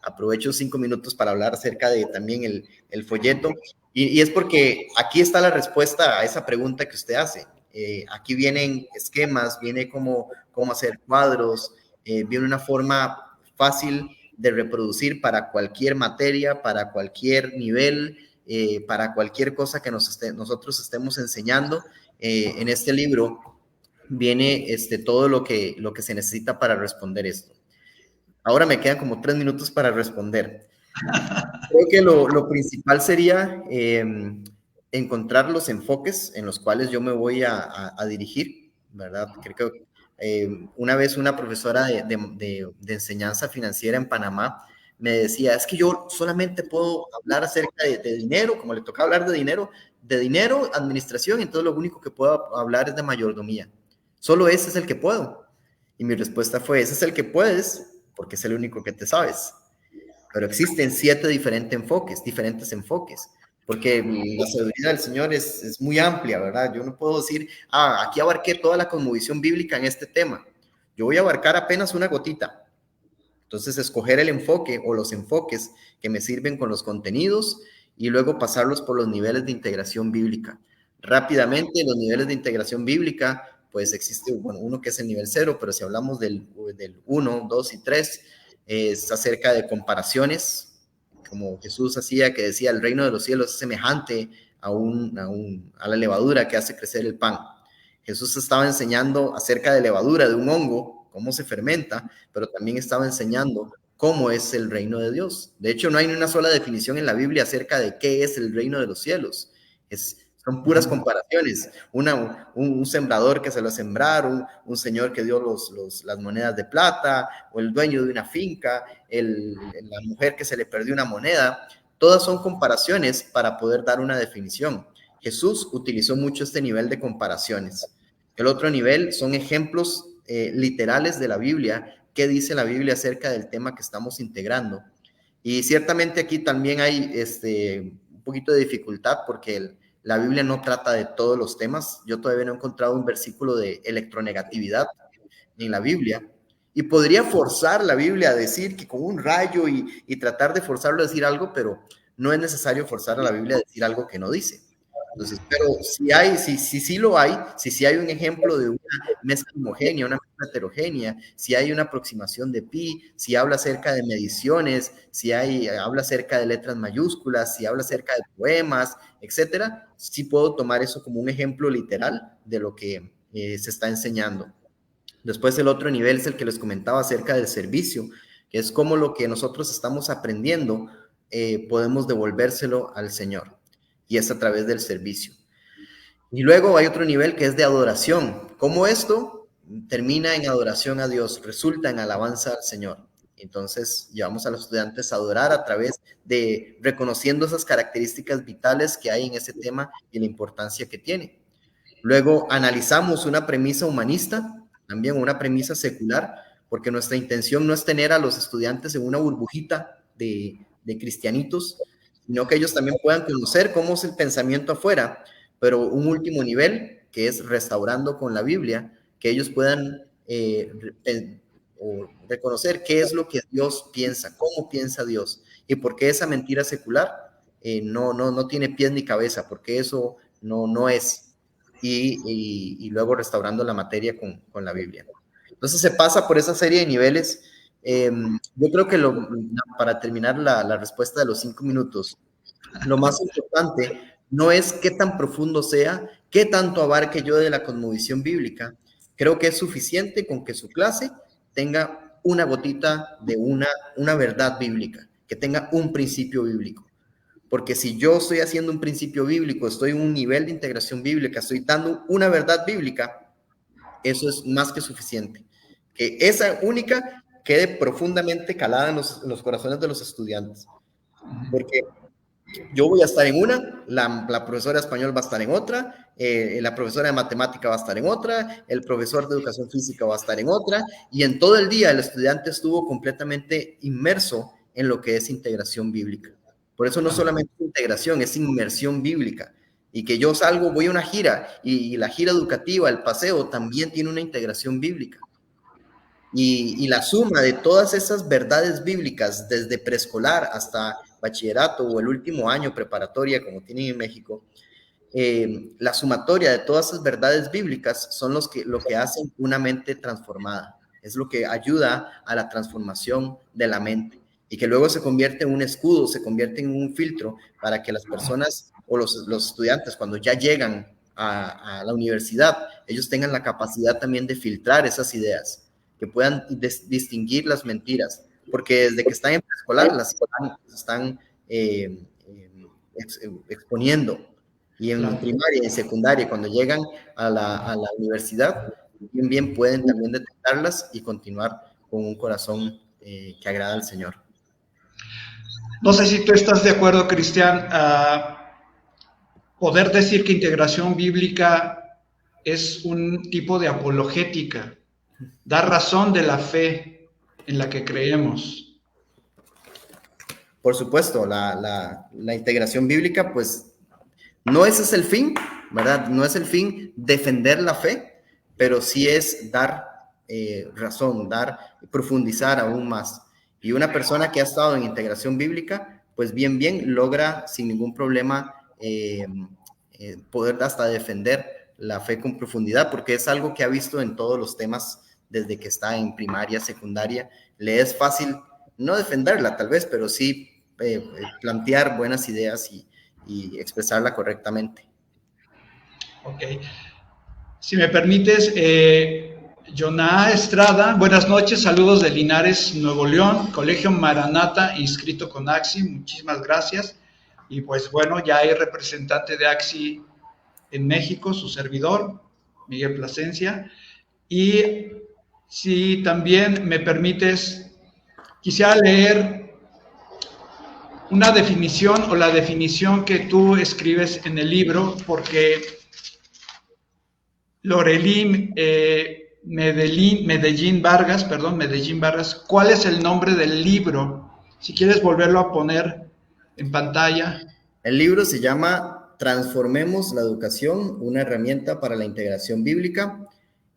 Aprovecho 5 minutos para hablar acerca de también el folleto, y es porque aquí está la respuesta a esa pregunta que usted hace. Aquí vienen esquemas, viene cómo hacer cuadros, viene una forma fácil de reproducir para cualquier materia, para cualquier nivel, para cualquier cosa que nosotros estemos enseñando. En este libro viene todo lo que se necesita para responder esto. Ahora me quedan como 3 minutos para responder. Creo que lo principal sería encontrar los enfoques en los cuales yo me voy a dirigir, ¿verdad? Creo que una vez una profesora de enseñanza financiera en Panamá me decía, es que yo solamente puedo hablar acerca de dinero, como le toca hablar de dinero, administración, entonces lo único que puedo hablar es de mayordomía. Solo ese es el que puedo. Y mi respuesta fue, ese es el que puedes, porque es el único que te sabes. Pero existen 7 diferentes enfoques, porque la sabiduría del Señor es muy amplia, ¿verdad? Yo no puedo decir, aquí abarqué toda la cosmovisión bíblica en este tema. Yo voy a abarcar apenas una gotita. Entonces, escoger el enfoque o los enfoques que me sirven con los contenidos y luego pasarlos por los niveles de integración bíblica. Rápidamente, los niveles de integración bíblica, pues existe, bueno, uno que es el nivel 0, pero si hablamos del 1, 2 y 3, es acerca de comparaciones, como Jesús hacía, que decía, el reino de los cielos es semejante a la levadura que hace crecer el pan. Jesús estaba enseñando acerca de levadura, de un hongo, cómo se fermenta, pero también estaba enseñando cómo es el reino de Dios. De hecho, no hay ni una sola definición en la Biblia acerca de qué es el reino de los cielos. Son puras comparaciones. Un sembrador que se lo sembraron, un señor que dio las monedas de plata, o el dueño de una finca, la mujer que se le perdió una moneda. Todas son comparaciones para poder dar una definición. Jesús utilizó mucho este nivel de comparaciones. El otro nivel son ejemplos literales de la Biblia. ¿Qué dice la Biblia acerca del tema que estamos integrando? Y ciertamente aquí también hay un poquito de dificultad porque la Biblia no trata de todos los temas. Yo todavía no he encontrado un versículo de electronegatividad en la Biblia. Y podría forzar la Biblia a decir que con un rayo y tratar de forzarlo a decir algo, pero no es necesario forzar a la Biblia a decir algo que no dice. Entonces, pero si lo hay, si hay un ejemplo de una mezcla homogénea, una mezcla heterogénea, si hay una aproximación de pi, si habla acerca de mediciones, habla acerca de letras mayúsculas, si habla acerca de poemas, etcétera, sí puedo tomar eso como un ejemplo literal de lo que se está enseñando. Después el otro nivel es el que les comentaba acerca del servicio, que es cómo lo que nosotros estamos aprendiendo podemos devolvérselo al Señor. Y es a través del servicio. Y luego hay otro nivel que es de adoración. ¿Cómo esto termina en adoración a Dios? Resulta en alabanza al Señor. Entonces llevamos a los estudiantes a adorar a través de reconociendo esas características vitales que hay en ese tema y la importancia que tiene. Luego analizamos una premisa humanista, también una premisa secular, porque nuestra intención no es tener a los estudiantes en una burbujita de cristianitos, sino que ellos también puedan conocer cómo es el pensamiento afuera, pero un último nivel, que es restaurando con la Biblia, que ellos puedan reconocer qué es lo que Dios piensa, cómo piensa Dios, y por qué esa mentira secular no tiene pies ni cabeza, porque eso no es, y luego restaurando la materia con la Biblia. Entonces se pasa por esa serie de niveles. Yo creo que para terminar la respuesta de los 5 minutos, lo más importante no es qué tan profundo sea, qué tanto abarque yo de la cosmovisión bíblica. Creo que es suficiente con que su clase tenga una gotita de una verdad bíblica, que tenga un principio bíblico. Porque si yo estoy haciendo un principio bíblico, estoy en un nivel de integración bíblica, estoy dando una verdad bíblica, eso es más que suficiente. Que esa única quede profundamente calada en los corazones de los estudiantes. Porque yo voy a estar en una, la profesora de español va a estar en otra, la profesora de matemática va a estar en otra, el profesor de educación física va a estar en otra, y en todo el día el estudiante estuvo completamente inmerso en lo que es integración bíblica. Por eso no solamente es integración, es inmersión bíblica. Y que yo salgo, voy a una gira, y la gira educativa, el paseo, también tiene una integración bíblica. Y la suma de todas esas verdades bíblicas, desde preescolar hasta bachillerato o el último año preparatoria, como tienen en México, la sumatoria de todas esas verdades bíblicas son lo que hacen una mente transformada. Es lo que ayuda a la transformación de la mente y que luego se convierte en un escudo, se convierte en un filtro para que las personas o los estudiantes, cuando ya llegan a la universidad, ellos tengan la capacidad también de filtrar esas ideas, que puedan distinguir las mentiras, porque desde que están en preescolar las están exponiendo, y en primaria y en secundaria, cuando llegan a la universidad, bien pueden también detectarlas y continuar con un corazón que agrada al Señor. No sé si tú estás de acuerdo, Cristian, poder decir que integración bíblica es un tipo de apologética, da razón de la fe en la que creemos. Por supuesto, la integración bíblica, pues no ese es el fin, ¿verdad? No es el fin defender la fe, pero sí es dar razón, profundizar aún más. Y una persona que ha estado en integración bíblica, pues bien logra sin ningún problema poder hasta defender la fe con profundidad, porque es algo que ha visto en todos los temas desde que está en primaria, secundaria. Le es fácil no defenderla tal vez, pero sí plantear buenas ideas y expresarla correctamente. Ok. Si me permites, Joná Estrada, buenas noches, saludos de Linares, Nuevo León, Colegio Maranata, inscrito con AXI, muchísimas gracias. Y pues bueno, ya hay representante de AXI en México, su servidor, Miguel Plasencia. Y si también me permites, quisiera leer una definición o la definición que tú escribes en el libro, porque Lorelí Medellín Vargas, ¿cuál es el nombre del libro? Si quieres volverlo a poner en pantalla. El libro se llama Transformemos la educación, una herramienta para la integración bíblica,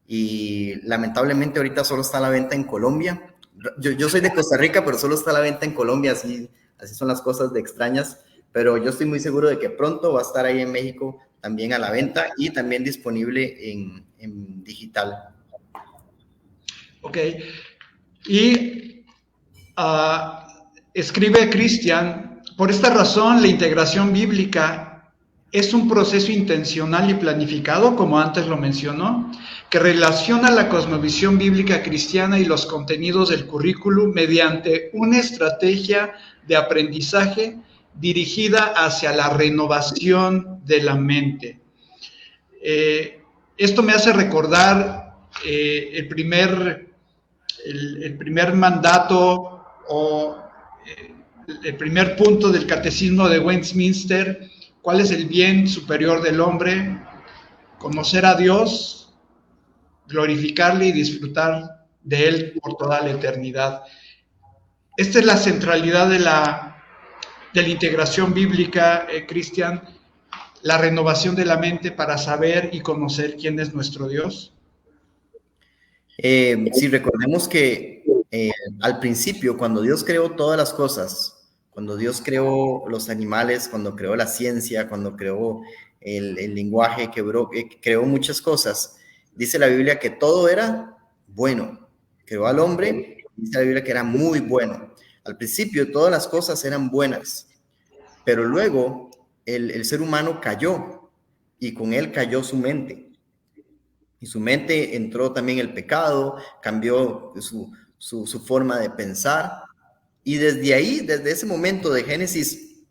y lamentablemente ahorita solo está a la venta en Colombia. Yo soy de Costa Rica, pero solo está a la venta en Colombia, así son las cosas de extrañas, pero yo estoy muy seguro de que pronto va a estar ahí en México también a la venta y también disponible en digital. Ok. Y escribe Cristian, por esta razón la integración bíblica es un proceso intencional y planificado, como antes lo mencionó, que relaciona la cosmovisión bíblica cristiana y los contenidos del currículum mediante una estrategia de aprendizaje dirigida hacia la renovación de la mente. Esto me hace recordar el primer mandato o el primer punto del Catecismo de Westminster. ¿Cuál es el bien superior del hombre? Conocer a Dios, glorificarle y disfrutar de Él por toda la eternidad. Esta es la centralidad de la integración bíblica, Cristian, la renovación de la mente para saber y conocer quién es nuestro Dios. Sí, recordemos que al principio, cuando Dios creó todas las cosas, cuando Dios creó los animales, cuando creó la ciencia, cuando creó el lenguaje, creó muchas cosas, dice la Biblia que todo era bueno. Creó al hombre, dice la Biblia que era muy bueno. Al principio todas las cosas eran buenas, pero luego el ser humano cayó y con él cayó su mente. Y su mente entró también el pecado, cambió su forma de pensar. Y desde ahí, desde ese momento de Génesis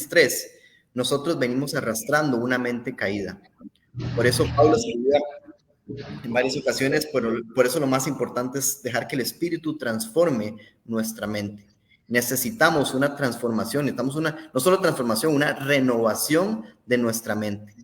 3, nosotros venimos arrastrando una mente caída. Por eso Pablo escribía en varias ocasiones, por eso lo más importante es dejar que el Espíritu transforme nuestra mente. Necesitamos una transformación, necesitamos no solo transformación, una renovación de nuestra mente.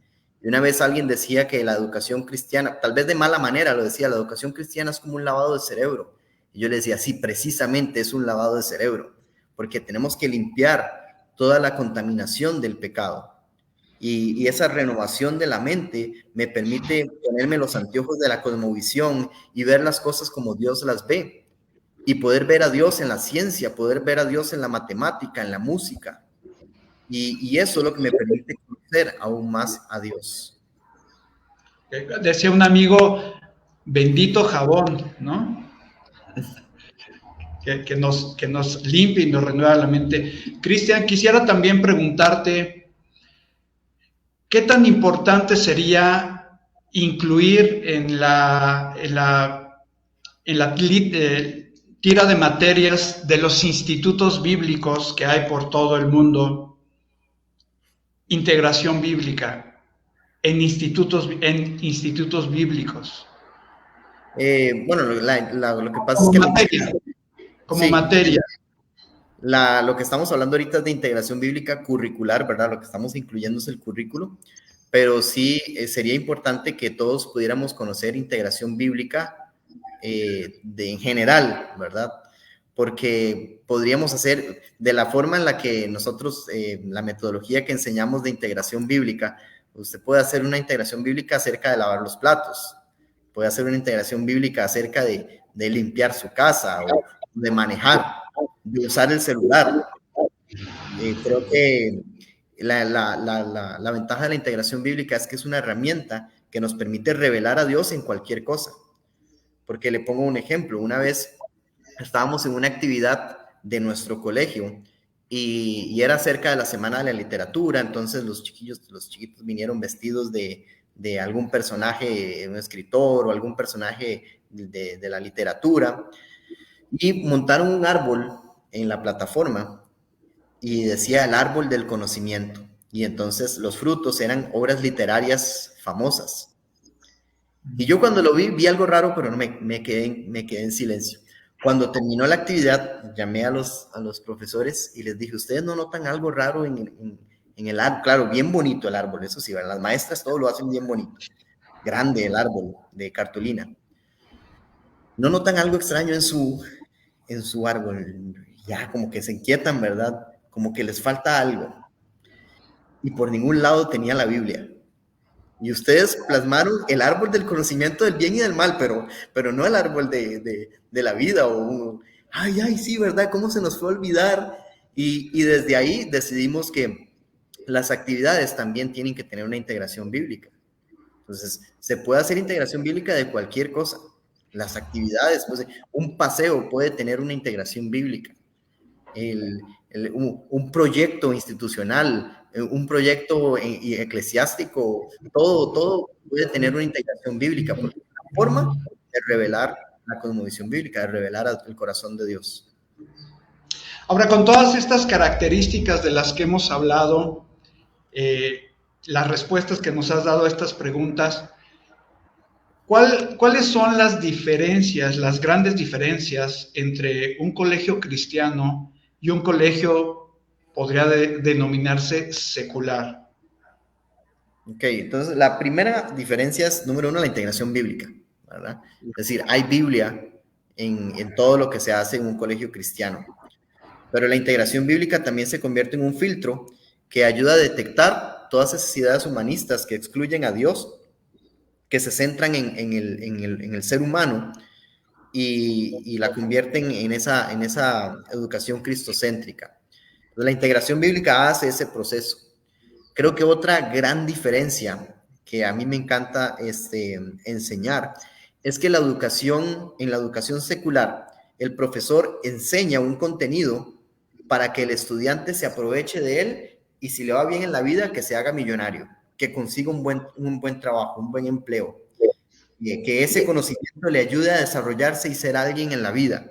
Y una vez alguien decía que la educación cristiana, tal vez de mala manera lo decía, la educación cristiana es como un lavado de cerebro. Y yo le decía, sí, precisamente es un lavado de cerebro, porque tenemos que limpiar toda la contaminación del pecado. Y esa renovación de la mente me permite ponerme los anteojos de la cosmovisión y ver las cosas como Dios las ve. Y poder ver a Dios en la ciencia, poder ver a Dios en la matemática, en la música. Y eso es lo que me permite conocer aún más a Dios. Decía un amigo, bendito jabón, ¿no? Que nos limpie y nos renueva la mente. Cristian, quisiera también preguntarte, ¿qué tan importante sería incluir en la tira de materias de los institutos bíblicos que hay por todo el mundo, integración bíblica en institutos bíblicos? Bueno, lo que pasa como es que materia, como sí, materia. Lo que estamos hablando ahorita es de integración bíblica curricular, ¿verdad? Lo que estamos incluyendo es el currículo, pero sí sería importante que todos pudiéramos conocer integración bíblica en general, ¿verdad? Porque podríamos hacer de la forma en la que nosotros, la metodología que enseñamos de integración bíblica, usted puede hacer una integración bíblica acerca de lavar los platos, puede hacer una integración bíblica acerca de limpiar su casa o de manejar, de usar el celular. Creo que la ventaja de la integración bíblica es que es una herramienta que nos permite revelar a Dios en cualquier cosa. Porque le pongo un ejemplo. Una vez estábamos en una actividad de nuestro colegio y era cerca de la Semana de la Literatura, entonces los chiquitos vinieron vestidos de algún personaje, un escritor o algún personaje de la literatura, y montaron un árbol en la plataforma y decía el árbol del conocimiento, y entonces los frutos eran obras literarias famosas. Y yo cuando lo vi algo raro, pero no me quedé en silencio. Cuando terminó la actividad, llamé a los profesores y les dije, ¿ustedes no notan algo raro en el árbol? Claro, bien bonito el árbol, eso sí, las maestras todo lo hacen bien bonito. Grande el árbol de cartulina. ¿No notan algo extraño en su árbol? Ya como que se inquietan, ¿verdad? Como que les falta algo. Y por ningún lado tenía la Biblia. Y ustedes plasmaron el árbol del conocimiento del bien y del mal, pero no el árbol de la vida. Ay, sí, ¿verdad? ¿Cómo se nos fue a olvidar? Y desde ahí decidimos que las actividades también tienen que tener una integración bíblica. Entonces, se puede hacer integración bíblica de cualquier cosa. Las actividades, pues, un paseo puede tener una integración bíblica. Un proyecto institucional, un proyecto eclesiástico, todo puede tener una integración bíblica, porque es una forma de revelar la cosmovisión bíblica, de revelar el corazón de Dios. Ahora, con todas estas características de las que hemos hablado, las respuestas que nos has dado a estas preguntas, ¿cuáles son las diferencias, las grandes diferencias entre un colegio cristiano y un colegio, podría denominarse secular? Ok, entonces la primera diferencia es, número uno, la integración bíblica, ¿verdad? Es decir, hay Biblia en todo lo que se hace en un colegio cristiano, pero la integración bíblica también se convierte en un filtro que ayuda a detectar todas esas ideas humanistas que excluyen a Dios, que se centran en el ser humano y la convierten en esa educación cristocéntrica. Entonces, la integración bíblica hace ese proceso. Creo que otra gran diferencia que a mí me encanta enseñar es que en la educación secular, el profesor enseña un contenido para que el estudiante se aproveche de él y si le va bien en la vida, que se haga millonario, que consiga un buen trabajo, un buen empleo, y que ese conocimiento le ayude a desarrollarse y ser alguien en la vida.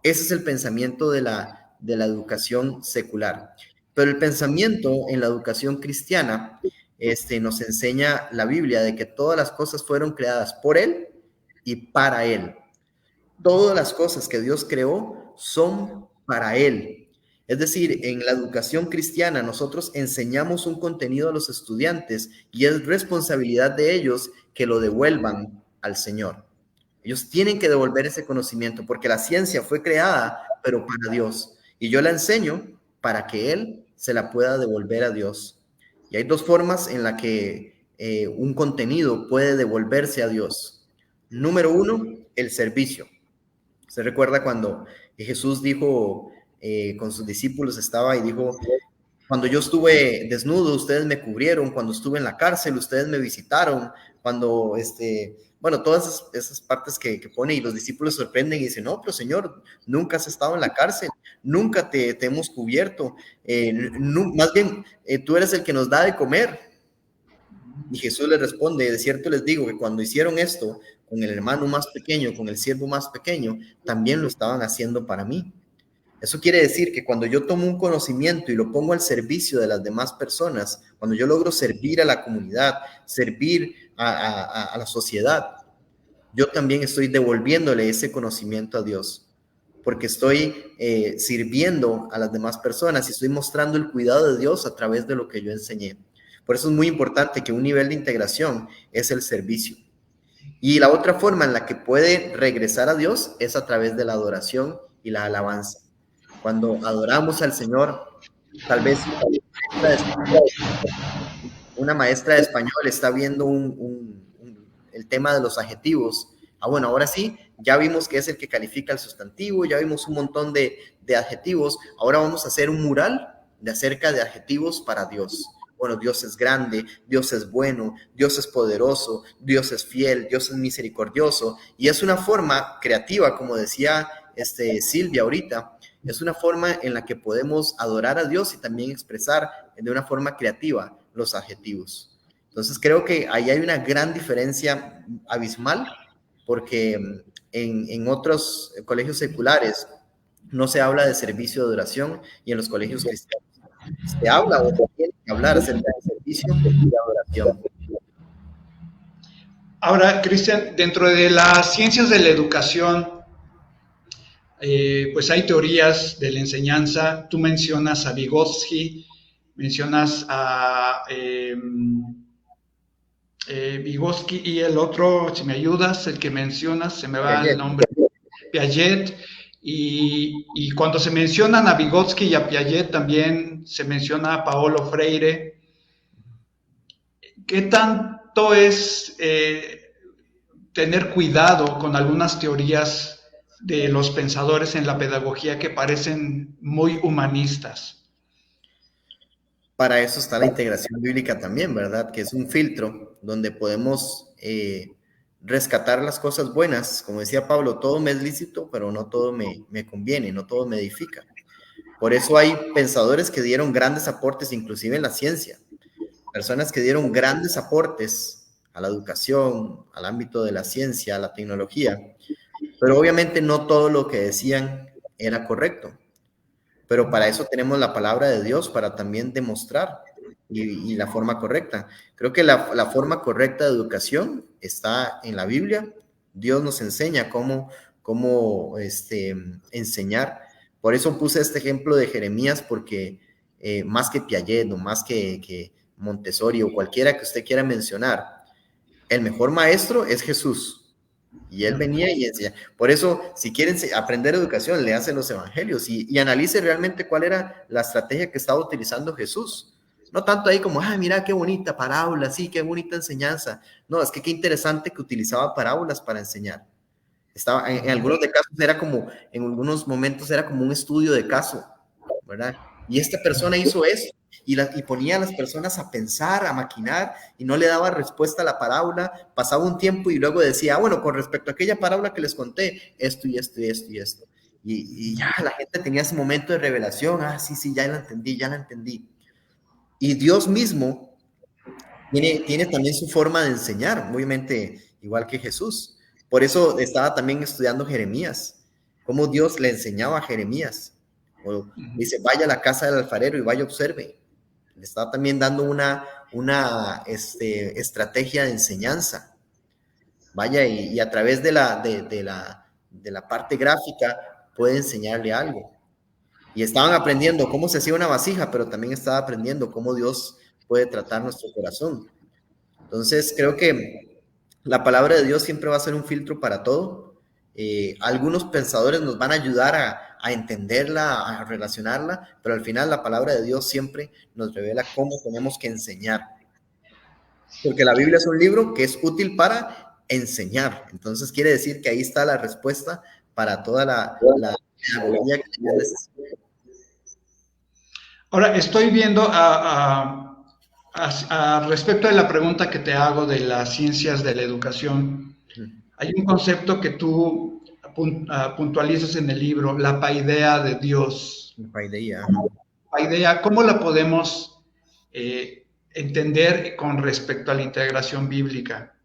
Ese es el pensamiento de la educación secular. Pero el pensamiento en la educación cristiana nos enseña la Biblia de que todas las cosas fueron creadas por Él y para Él. Todas las cosas que Dios creó son para Él. Es decir, en la educación cristiana nosotros enseñamos un contenido a los estudiantes y es responsabilidad de ellos que lo devuelvan al Señor. Ellos tienen que devolver ese conocimiento porque la ciencia fue creada, pero para Dios. Y yo la enseño para que Él se la pueda devolver a Dios. Y hay dos formas en las que un contenido puede devolverse a Dios. Número uno, el servicio. ¿Se recuerda cuando Jesús dijo con sus discípulos estaba y dijo, cuando yo estuve desnudo, ustedes me cubrieron, cuando estuve en la cárcel, ustedes me visitaron, cuando, bueno, todas esas partes que pone y los discípulos sorprenden y dicen, no, pero Señor, nunca has estado en la cárcel, nunca te hemos cubierto, más bien tú eres el que nos da de comer. Y Jesús les responde, de cierto les digo que cuando hicieron esto con el hermano más pequeño, con el siervo más pequeño, también lo estaban haciendo para mí. Eso quiere decir que cuando yo tomo un conocimiento y lo pongo al servicio de las demás personas, cuando yo logro servir a la comunidad, servir a la sociedad, yo también estoy devolviéndole ese conocimiento a Dios, porque estoy sirviendo a las demás personas y estoy mostrando el cuidado de Dios a través de lo que yo enseñé. Por eso es muy importante que un nivel de integración es el servicio. Y la otra forma en la que puede regresar a Dios es a través de la adoración y la alabanza. Cuando adoramos al Señor, tal vez una maestra de español está viendo el el tema de los adjetivos. Bueno, ahora sí, ya vimos que es el que califica el sustantivo, ya vimos un montón de adjetivos. Ahora vamos a hacer un mural acerca de adjetivos para Dios. Bueno, Dios es grande, Dios es bueno, Dios es poderoso, Dios es fiel, Dios es misericordioso. Y es una forma creativa, como decía Silvia ahorita, es una forma en la que podemos adorar a Dios y también expresar de una forma creativa los adjetivos. Entonces creo que ahí hay una gran diferencia abismal, porque en otros colegios seculares no se habla de servicio de adoración, y en los colegios cristianos se habla o se tiene que hablar acerca de servicio y de adoración. Ahora, Cristian, dentro de las ciencias de la educación, pues hay teorías de la enseñanza. Tú mencionas a Vygotsky, mencionas a Vygotsky y el otro, si me ayudas, el que mencionas, se me va el nombre, Piaget. Y cuando se mencionan a Vygotsky y a Piaget, también se menciona a Paulo Freire. ¿Qué tanto es tener cuidado con algunas teorías de los pensadores en la pedagogía que parecen muy humanistas? Para eso está la integración bíblica también, ¿verdad? Que es un filtro donde podemos rescatar las cosas buenas. Como decía Pablo, todo me es lícito, pero no todo me conviene, no todo me edifica. Por eso hay pensadores que dieron grandes aportes, inclusive en la ciencia. Personas que dieron grandes aportes a la educación, al ámbito de la ciencia, a la tecnología. Pero obviamente no todo lo que decían era correcto. Pero para eso tenemos la palabra de Dios, para también demostrar y la forma correcta. Creo que la forma correcta de educación está en la Biblia. Dios nos enseña cómo enseñar. Por eso puse este ejemplo de Jeremías, porque más que Piaget o más que Montessori o cualquiera que usted quiera mencionar, el mejor maestro es Jesús. Y él venía y decía, por eso, si quieren aprender educación, léanse los evangelios y analice realmente cuál era la estrategia que estaba utilizando Jesús. No tanto ahí como, mira qué bonita parábola, sí, qué bonita enseñanza. No, es que qué interesante que utilizaba parábolas para enseñar. Estaba, en algunos de casos era como, en algunos momentos era como un estudio de caso, ¿verdad? Y esta persona hizo eso. Y ponía a las personas a pensar, a maquinar, y no le daba respuesta a la parábola. Pasaba un tiempo y luego decía, bueno, con respecto a aquella parábola que les conté, esto y esto y esto y esto. Y ya la gente tenía ese momento de revelación. Sí, ya la entendí. Y Dios mismo tiene también su forma de enseñar, obviamente igual que Jesús. Por eso estaba también estudiando Jeremías, cómo Dios le enseñaba a Jeremías. O dice, vaya a la casa del alfarero y vaya, observe. Le está también dando una estrategia de enseñanza. Vaya, y a través de la parte gráfica puede enseñarle algo. Y estaban aprendiendo cómo se hacía una vasija, pero también estaba aprendiendo cómo Dios puede tratar nuestro corazón. Entonces, creo que la palabra de Dios siempre va a ser un filtro para todo. Algunos pensadores nos van a ayudar a entenderla, a relacionarla, pero al final la palabra de Dios siempre nos revela cómo tenemos que enseñar. Porque la Biblia es un libro que es útil para enseñar. Entonces quiere decir que ahí está la respuesta para toda la pedagogía que necesitamos. Ahora, estoy viendo respecto de la pregunta que te hago de las ciencias de la educación. Hay un concepto que tú puntualizas en el libro, la paideia de Dios. Paideia, ¿cómo la podemos entender con respecto a la integración bíblica?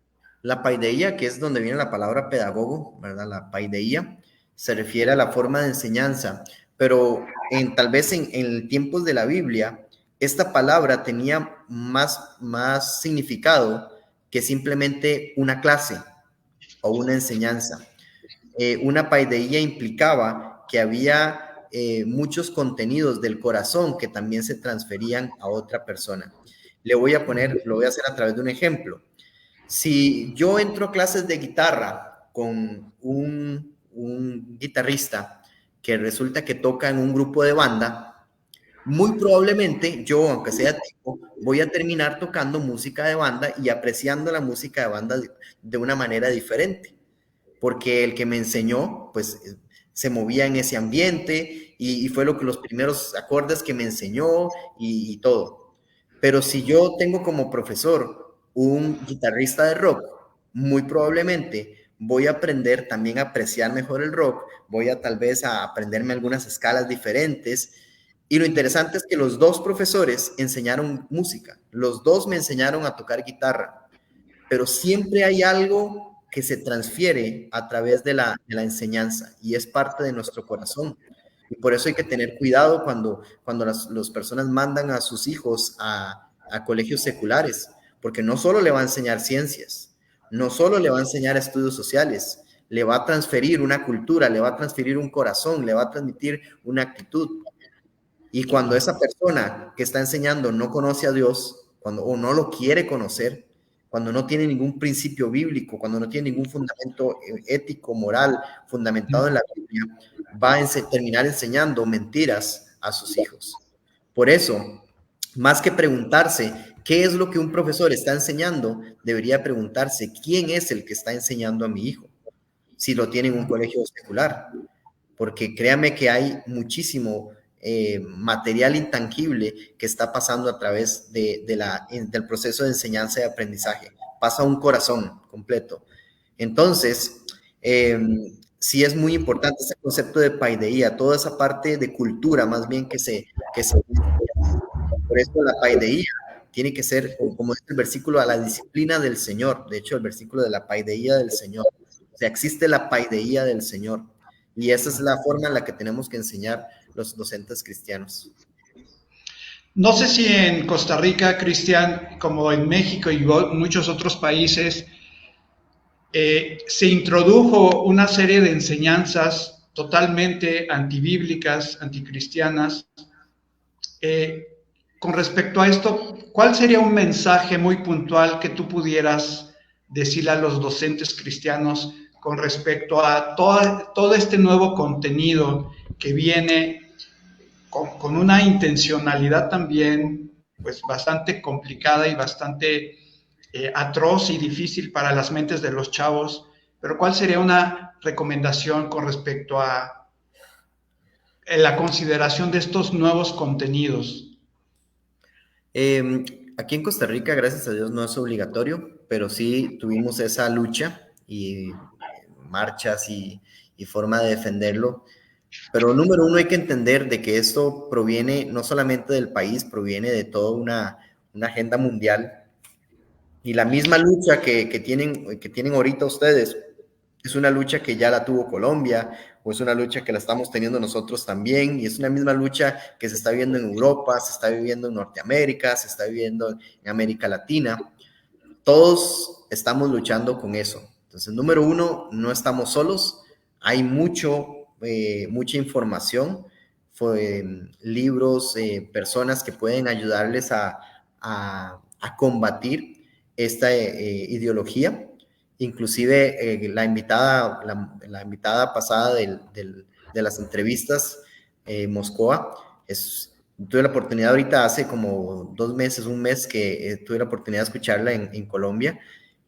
La paideia, que es donde viene la palabra pedagogo, ¿verdad? La paideia se refiere a la forma de enseñanza, pero tal vez en tiempos de la Biblia, esta palabra tenía más significado que simplemente una clase o una enseñanza. Una paideia implicaba que había muchos contenidos del corazón que también se transferían a otra persona. Lo voy a hacer a través de un ejemplo. Si yo entro a clases de guitarra con un guitarrista que resulta que toca en un grupo de banda, muy probablemente yo, aunque sea tipo, voy a terminar tocando música de banda y apreciando la música de banda de una manera diferente, porque el que me enseñó, pues se movía en ese ambiente y fue lo que los primeros acordes que me enseñó y todo. Pero si yo tengo como profesor un guitarrista de rock, muy probablemente voy a aprender también a apreciar mejor el rock, voy a tal vez a aprenderme algunas escalas diferentes. Y lo interesante es que los dos profesores enseñaron música, los dos me enseñaron a tocar guitarra, pero siempre hay algo que se transfiere a través de la enseñanza y es parte de nuestro corazón. Y por eso hay que tener cuidado cuando las personas mandan a sus hijos a colegios seculares, porque no solo le va a enseñar ciencias, no solo le va a enseñar estudios sociales, le va a transferir una cultura, le va a transferir un corazón, le va a transmitir una actitud. Y cuando esa persona que está enseñando no conoce a Dios, o no lo quiere conocer, cuando no tiene ningún principio bíblico, cuando no tiene ningún fundamento ético, moral, fundamentado en la Biblia, va a terminar enseñando mentiras a sus hijos. Por eso, más que preguntarse qué es lo que un profesor está enseñando, debería preguntarse quién es el que está enseñando a mi hijo, si lo tiene en un colegio secular. Porque créame que hay muchísimo material intangible que está pasando a través del proceso de enseñanza y aprendizaje. Pasa un corazón completo. Entonces, sí es muy importante ese concepto de paideía, toda esa parte de cultura más bien que se por eso la paideía tiene que ser, como dice el versículo, a la disciplina del Señor. De hecho, el versículo de la paideía del Señor. O sea, existe la paideía del Señor. Y esa es la forma en la que tenemos que enseñar los docentes cristianos. No sé si en Costa Rica, Cristian, como en México y muchos otros países, se introdujo una serie de enseñanzas totalmente antibíblicas, anticristianas. Con respecto a esto, ¿cuál sería un mensaje muy puntual que tú pudieras decirle a los docentes cristianos con respecto a todo este nuevo contenido que viene con una intencionalidad también pues bastante complicada y bastante atroz y difícil para las mentes de los chavos? Pero ¿cuál sería una recomendación con respecto a la consideración de estos nuevos contenidos? Aquí en Costa Rica, gracias a Dios, no es obligatorio, pero sí tuvimos esa lucha y marchas y forma de defenderlo. Pero número uno, hay que entender de que esto proviene no solamente del país, proviene de toda una agenda mundial. Y la misma lucha que tienen ahorita ustedes es una lucha que ya la tuvo Colombia, o es una lucha que la estamos teniendo nosotros también, y es una misma lucha que se está viviendo en Europa, se está viviendo en Norteamérica, se está viviendo en América Latina. Todos estamos luchando con eso. Entonces, número uno, no estamos solos, hay mucha información, libros, personas que pueden ayudarles a combatir esta ideología. Inclusive la invitada pasada de las entrevistas, Moscoa, tuve la oportunidad ahorita hace como 2 meses, un mes que tuve la oportunidad de escucharla en Colombia.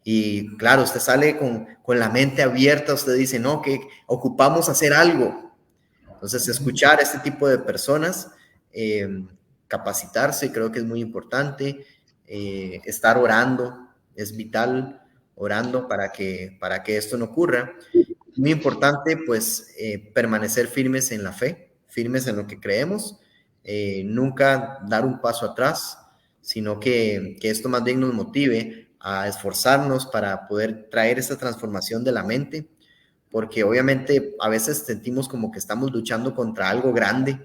Y claro, usted sale con la mente abierta, usted dice, no, que ocupamos hacer algo. Entonces, escuchar a este tipo de personas, capacitarse, creo que es muy importante. Estar orando, es vital, orando para que esto no ocurra. Muy importante, pues, permanecer firmes en la fe, firmes en lo que creemos, nunca dar un paso atrás, sino que esto más bien nos motive a esforzarnos para poder traer esta transformación de la mente, porque obviamente a veces sentimos como que estamos luchando contra algo grande,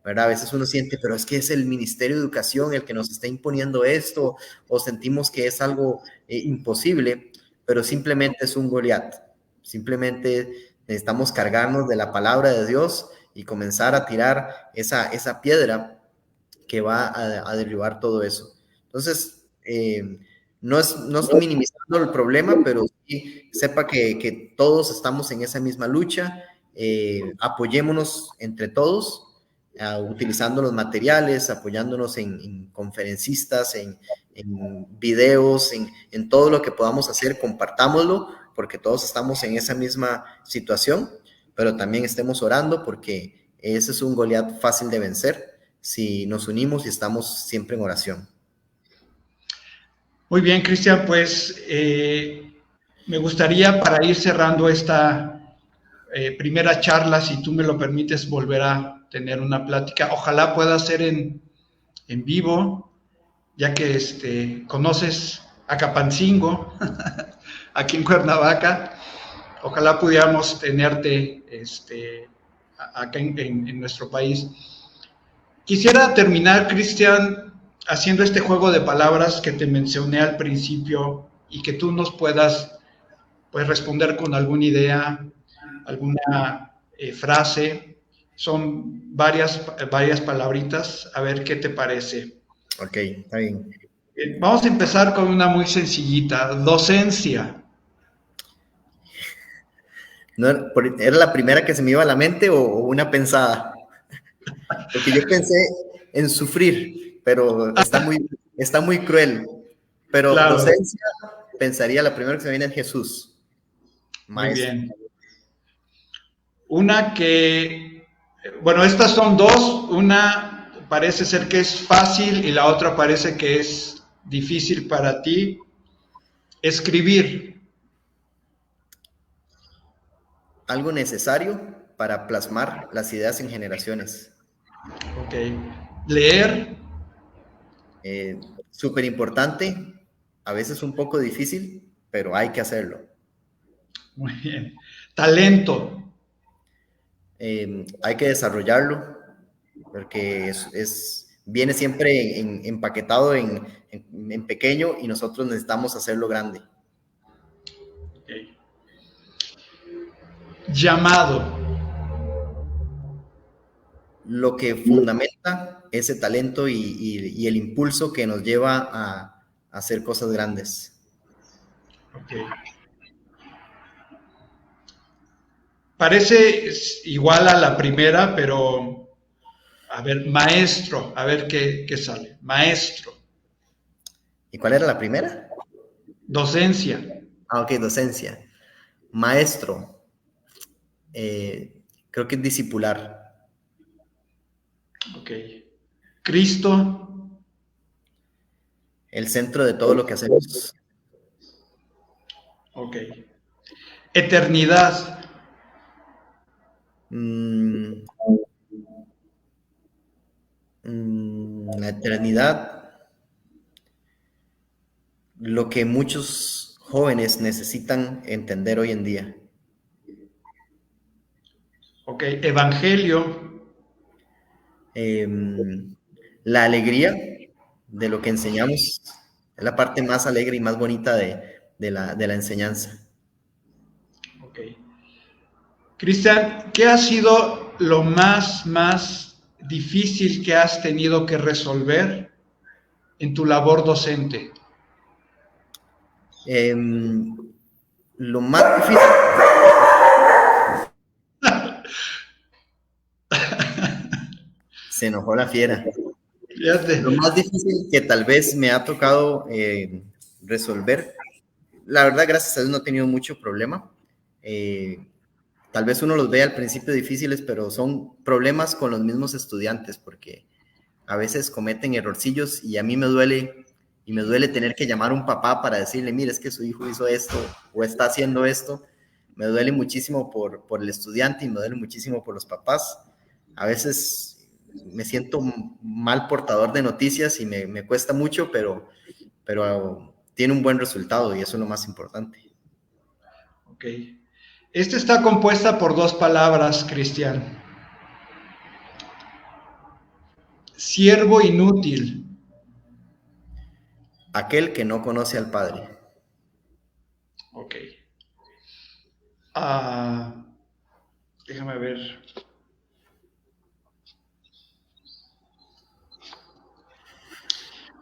¿verdad? A veces uno siente, pero es que es el Ministerio de Educación el que nos está imponiendo esto, o sentimos que es algo imposible, pero simplemente es un Goliat. Simplemente necesitamos cargarnos de la palabra de Dios y comenzar a tirar esa piedra que va a derribar todo eso. Entonces, no es minimizando el problema, pero sí sepa que todos estamos en esa misma lucha, apoyémonos entre todos utilizando los materiales, apoyándonos en conferencistas, en videos, en todo lo que podamos hacer, compartámoslo, porque todos estamos en esa misma situación, pero también estemos orando porque ese es un Goliat fácil de vencer si nos unimos y estamos siempre en oración. Muy bien, Cristian, pues me gustaría, para ir cerrando esta primera charla, si tú me lo permites, volver a tener una plática. Ojalá pueda ser en vivo, ya que conoces a Capancingo, aquí en Cuernavaca. Ojalá pudiéramos tenerte acá en nuestro país. Quisiera terminar, Cristian, haciendo este juego de palabras que te mencioné al principio y que tú nos puedas pues, responder con alguna idea, alguna frase. Son varias palabritas, a ver qué te parece. Ok, está bien. Vamos a empezar con una muy sencillita, docencia. ¿No era la primera que se me iba a la mente o una pensada? Porque yo pensé en sufrir, pero está muy cruel. Pero Claro. Docencia, pensaría, la primera que se me viene es Jesús. Maestro. Muy bien. Una que, bueno, estas son dos. Una parece ser que es fácil y la otra parece que es difícil para ti. Escribir. Algo necesario para plasmar las ideas en generaciones. Ok. Leer. Súper importante, a veces un poco difícil, pero hay que hacerlo. Muy bien. Talento. Hay que desarrollarlo, porque viene siempre empaquetado en pequeño y nosotros necesitamos hacerlo grande. Okay. Llamado. Lo que fundamenta ese talento y el impulso que nos lleva a hacer cosas grandes. Okay. Parece igual a la primera, pero a ver, maestro, a ver qué sale. Maestro. ¿Y cuál era la primera? Docencia. Ok, docencia. Maestro. Creo que es discipular. Ok. Cristo. El centro de todo lo que hacemos. Ok. Eternidad. La eternidad, lo que muchos jóvenes necesitan entender hoy en día. Ok. Evangelio. La alegría de lo que enseñamos es la parte más alegre y más bonita de la enseñanza. Ok. Cristian, ¿qué ha sido lo más difícil que has tenido que resolver en tu labor docente? Lo más difícil... Se enojó la fiera. Fíjate. Lo más difícil que tal vez me ha tocado resolver, la verdad, gracias a Dios no he tenido mucho problema. Tal vez uno los ve al principio difíciles, pero son problemas con los mismos estudiantes, porque a veces cometen errorcillos y a mí me duele tener que llamar a un papá para decirle, mire, es que su hijo hizo esto o está haciendo esto. Me duele muchísimo por el estudiante y me duele muchísimo por los papás. A veces me siento mal portador de noticias y me cuesta mucho, pero tiene un buen resultado y eso es lo más importante. Ok. Esta está compuesta por dos palabras, Cristian. Siervo inútil. Aquel que no conoce al Padre. Ok. Déjame ver.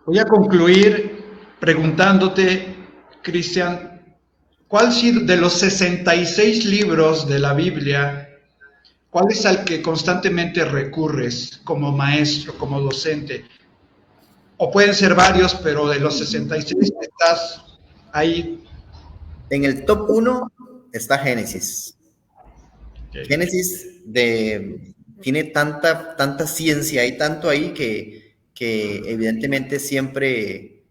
Voy a concluir preguntándote, Cristian, ¿cuál de los 66 libros de la Biblia, ¿cuál es al que constantemente recurres como maestro, como docente? O pueden ser varios, pero de los 66 estás ahí. En el top 1 está Génesis. Okay. Génesis tiene tanta ciencia y tanto ahí que evidentemente siempre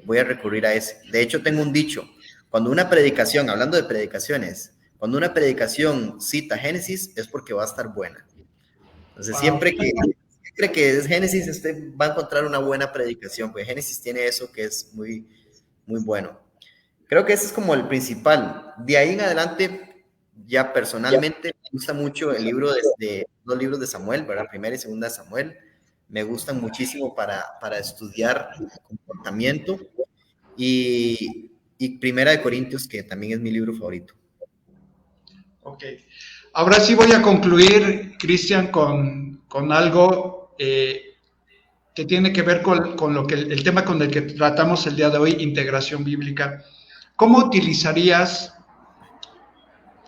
voy a recurrir a ese. De hecho, tengo un dicho, cuando una predicación, hablando de predicaciones, cuando una predicación cita Génesis es porque va a estar buena. Entonces, wow. siempre que es Génesis, usted va a encontrar una buena predicación, pues Génesis tiene eso que es muy, muy bueno. Creo que ese es como el principal. De ahí en adelante, ya personalmente, me gusta mucho el libro los libros de Samuel, ¿verdad? Primera y segunda de Samuel. Me gustan muchísimo para estudiar comportamiento. Y Primera de Corintios, que también es mi libro favorito. Ok. Ahora sí voy a concluir, Cristian, con algo que tiene que ver con lo que el tema con el que tratamos el día de hoy, integración bíblica. ¿Cómo utilizarías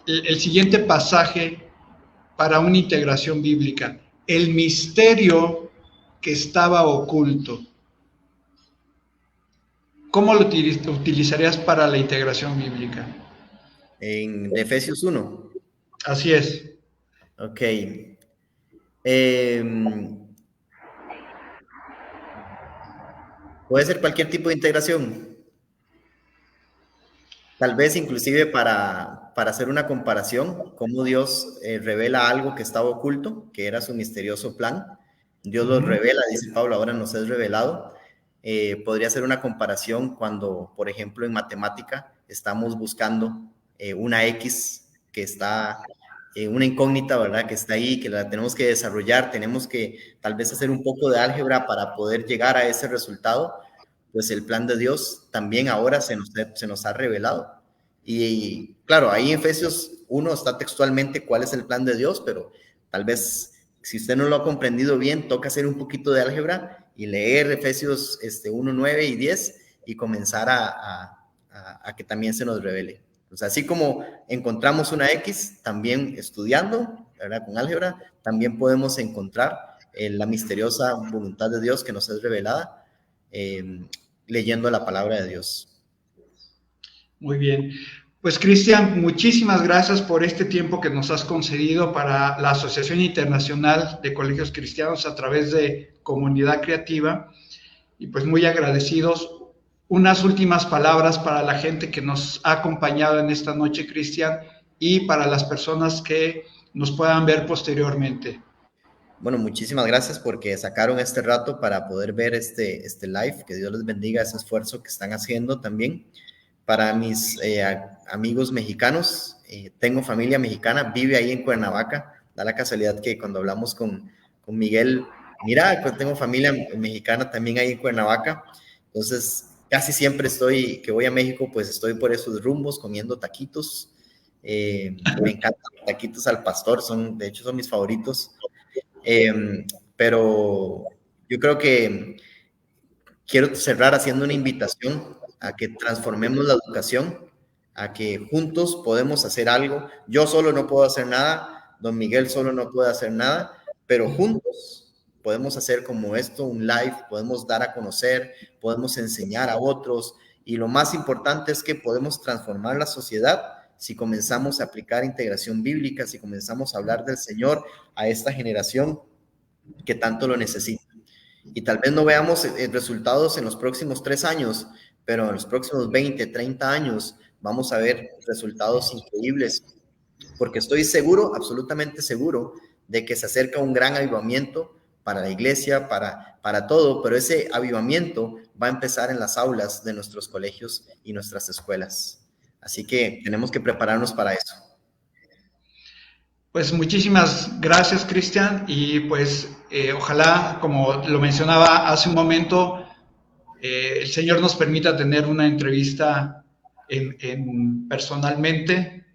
el siguiente pasaje para una integración bíblica? El misterio que estaba oculto. ¿Cómo lo utilizarías para la integración bíblica? En Efesios 1. Así es. Ok. Puede ser cualquier tipo de integración. Tal vez inclusive para hacer una comparación, cómo Dios revela algo que estaba oculto, que era su misterioso plan. Dios lo revela, dice Pablo, ahora nos es revelado. Podría ser una comparación cuando, por ejemplo, en matemática estamos buscando una X que está, una incógnita, ¿verdad? Que está ahí, que la tenemos que desarrollar, tenemos que tal vez hacer un poco de álgebra para poder llegar a ese resultado. Pues el plan de Dios también ahora se nos ha revelado. Y claro, ahí en Efesios 1 está textualmente cuál es el plan de Dios, pero tal vez si usted no lo ha comprendido bien, toca hacer un poquito de álgebra y leer Efesios 1, 9 y 10 y comenzar a que también se nos revele. Pues así como encontramos una X, también estudiando, ¿verdad? Con álgebra, también podemos encontrar la misteriosa voluntad de Dios que nos es revelada. Leyendo la palabra de Dios. Muy bien. Pues Cristian, muchísimas gracias por este tiempo que nos has concedido para la Asociación Internacional de Colegios Cristianos a través de Comunidad Creativa. Y pues muy agradecidos. Unas últimas palabras para la gente que nos ha acompañado en esta noche, Cristian, y para las personas que nos puedan ver posteriormente. Bueno, muchísimas gracias porque sacaron este rato para poder ver este live. Que Dios les bendiga ese esfuerzo que están haciendo también. Para mis amigos mexicanos, tengo familia mexicana, vive ahí en Cuernavaca. Da la casualidad que cuando hablamos con Miguel, mira, pues tengo familia mexicana también ahí en Cuernavaca. Entonces, casi siempre que voy a México, pues estoy por esos rumbos comiendo taquitos. Me encantan los taquitos al pastor, de hecho son mis favoritos. Pero yo creo que quiero cerrar haciendo una invitación a que transformemos la educación, a que juntos podemos hacer algo. Yo solo no puedo hacer nada, don Miguel solo no puede hacer nada, pero juntos podemos hacer como esto, un live, podemos dar a conocer, podemos enseñar a otros, y lo más importante es que podemos transformar la sociedad si comenzamos a aplicar integración bíblica, si comenzamos a hablar del Señor a esta generación que tanto lo necesita. Y tal vez no veamos resultados en los próximos 3 años, pero en los próximos 20, 30 años vamos a ver resultados increíbles, porque estoy seguro, absolutamente seguro, de que se acerca un gran avivamiento para la iglesia, para todo, pero ese avivamiento va a empezar en las aulas de nuestros colegios y nuestras escuelas. Así que tenemos que prepararnos para eso. Pues muchísimas gracias, Cristian, y pues ojalá, como lo mencionaba hace un momento, el Señor nos permita tener una entrevista personalmente,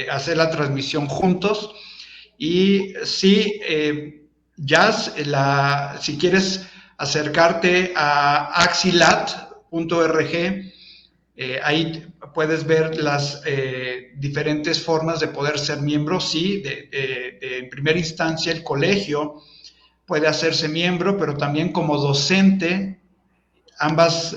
hacer la transmisión juntos. Y sí, Jazz, si quieres acercarte a axilat.org, Ahí puedes ver las diferentes formas de poder ser miembro. Sí, en primera instancia el colegio puede hacerse miembro, pero también como docente, ambos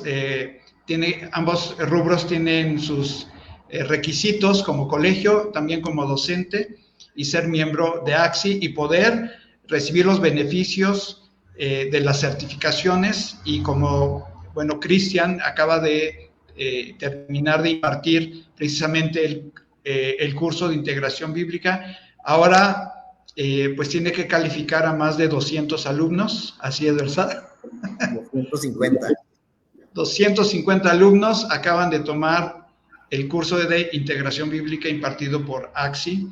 rubros tienen sus requisitos, como colegio, también como docente, y ser miembro de AXI y poder recibir los beneficios de las certificaciones. Y como, bueno, Cristian acaba de terminar de impartir precisamente el curso de integración bíblica, ahora pues tiene que calificar a más de 200 alumnos, así es, ¿verdad? 250. 250 alumnos acaban de tomar el curso de integración bíblica impartido por AXI.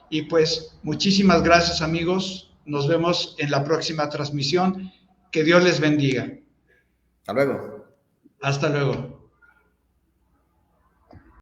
Y pues muchísimas gracias, amigos. Nos vemos en la próxima transmisión. Que Dios les bendiga. Hasta luego. Hasta luego.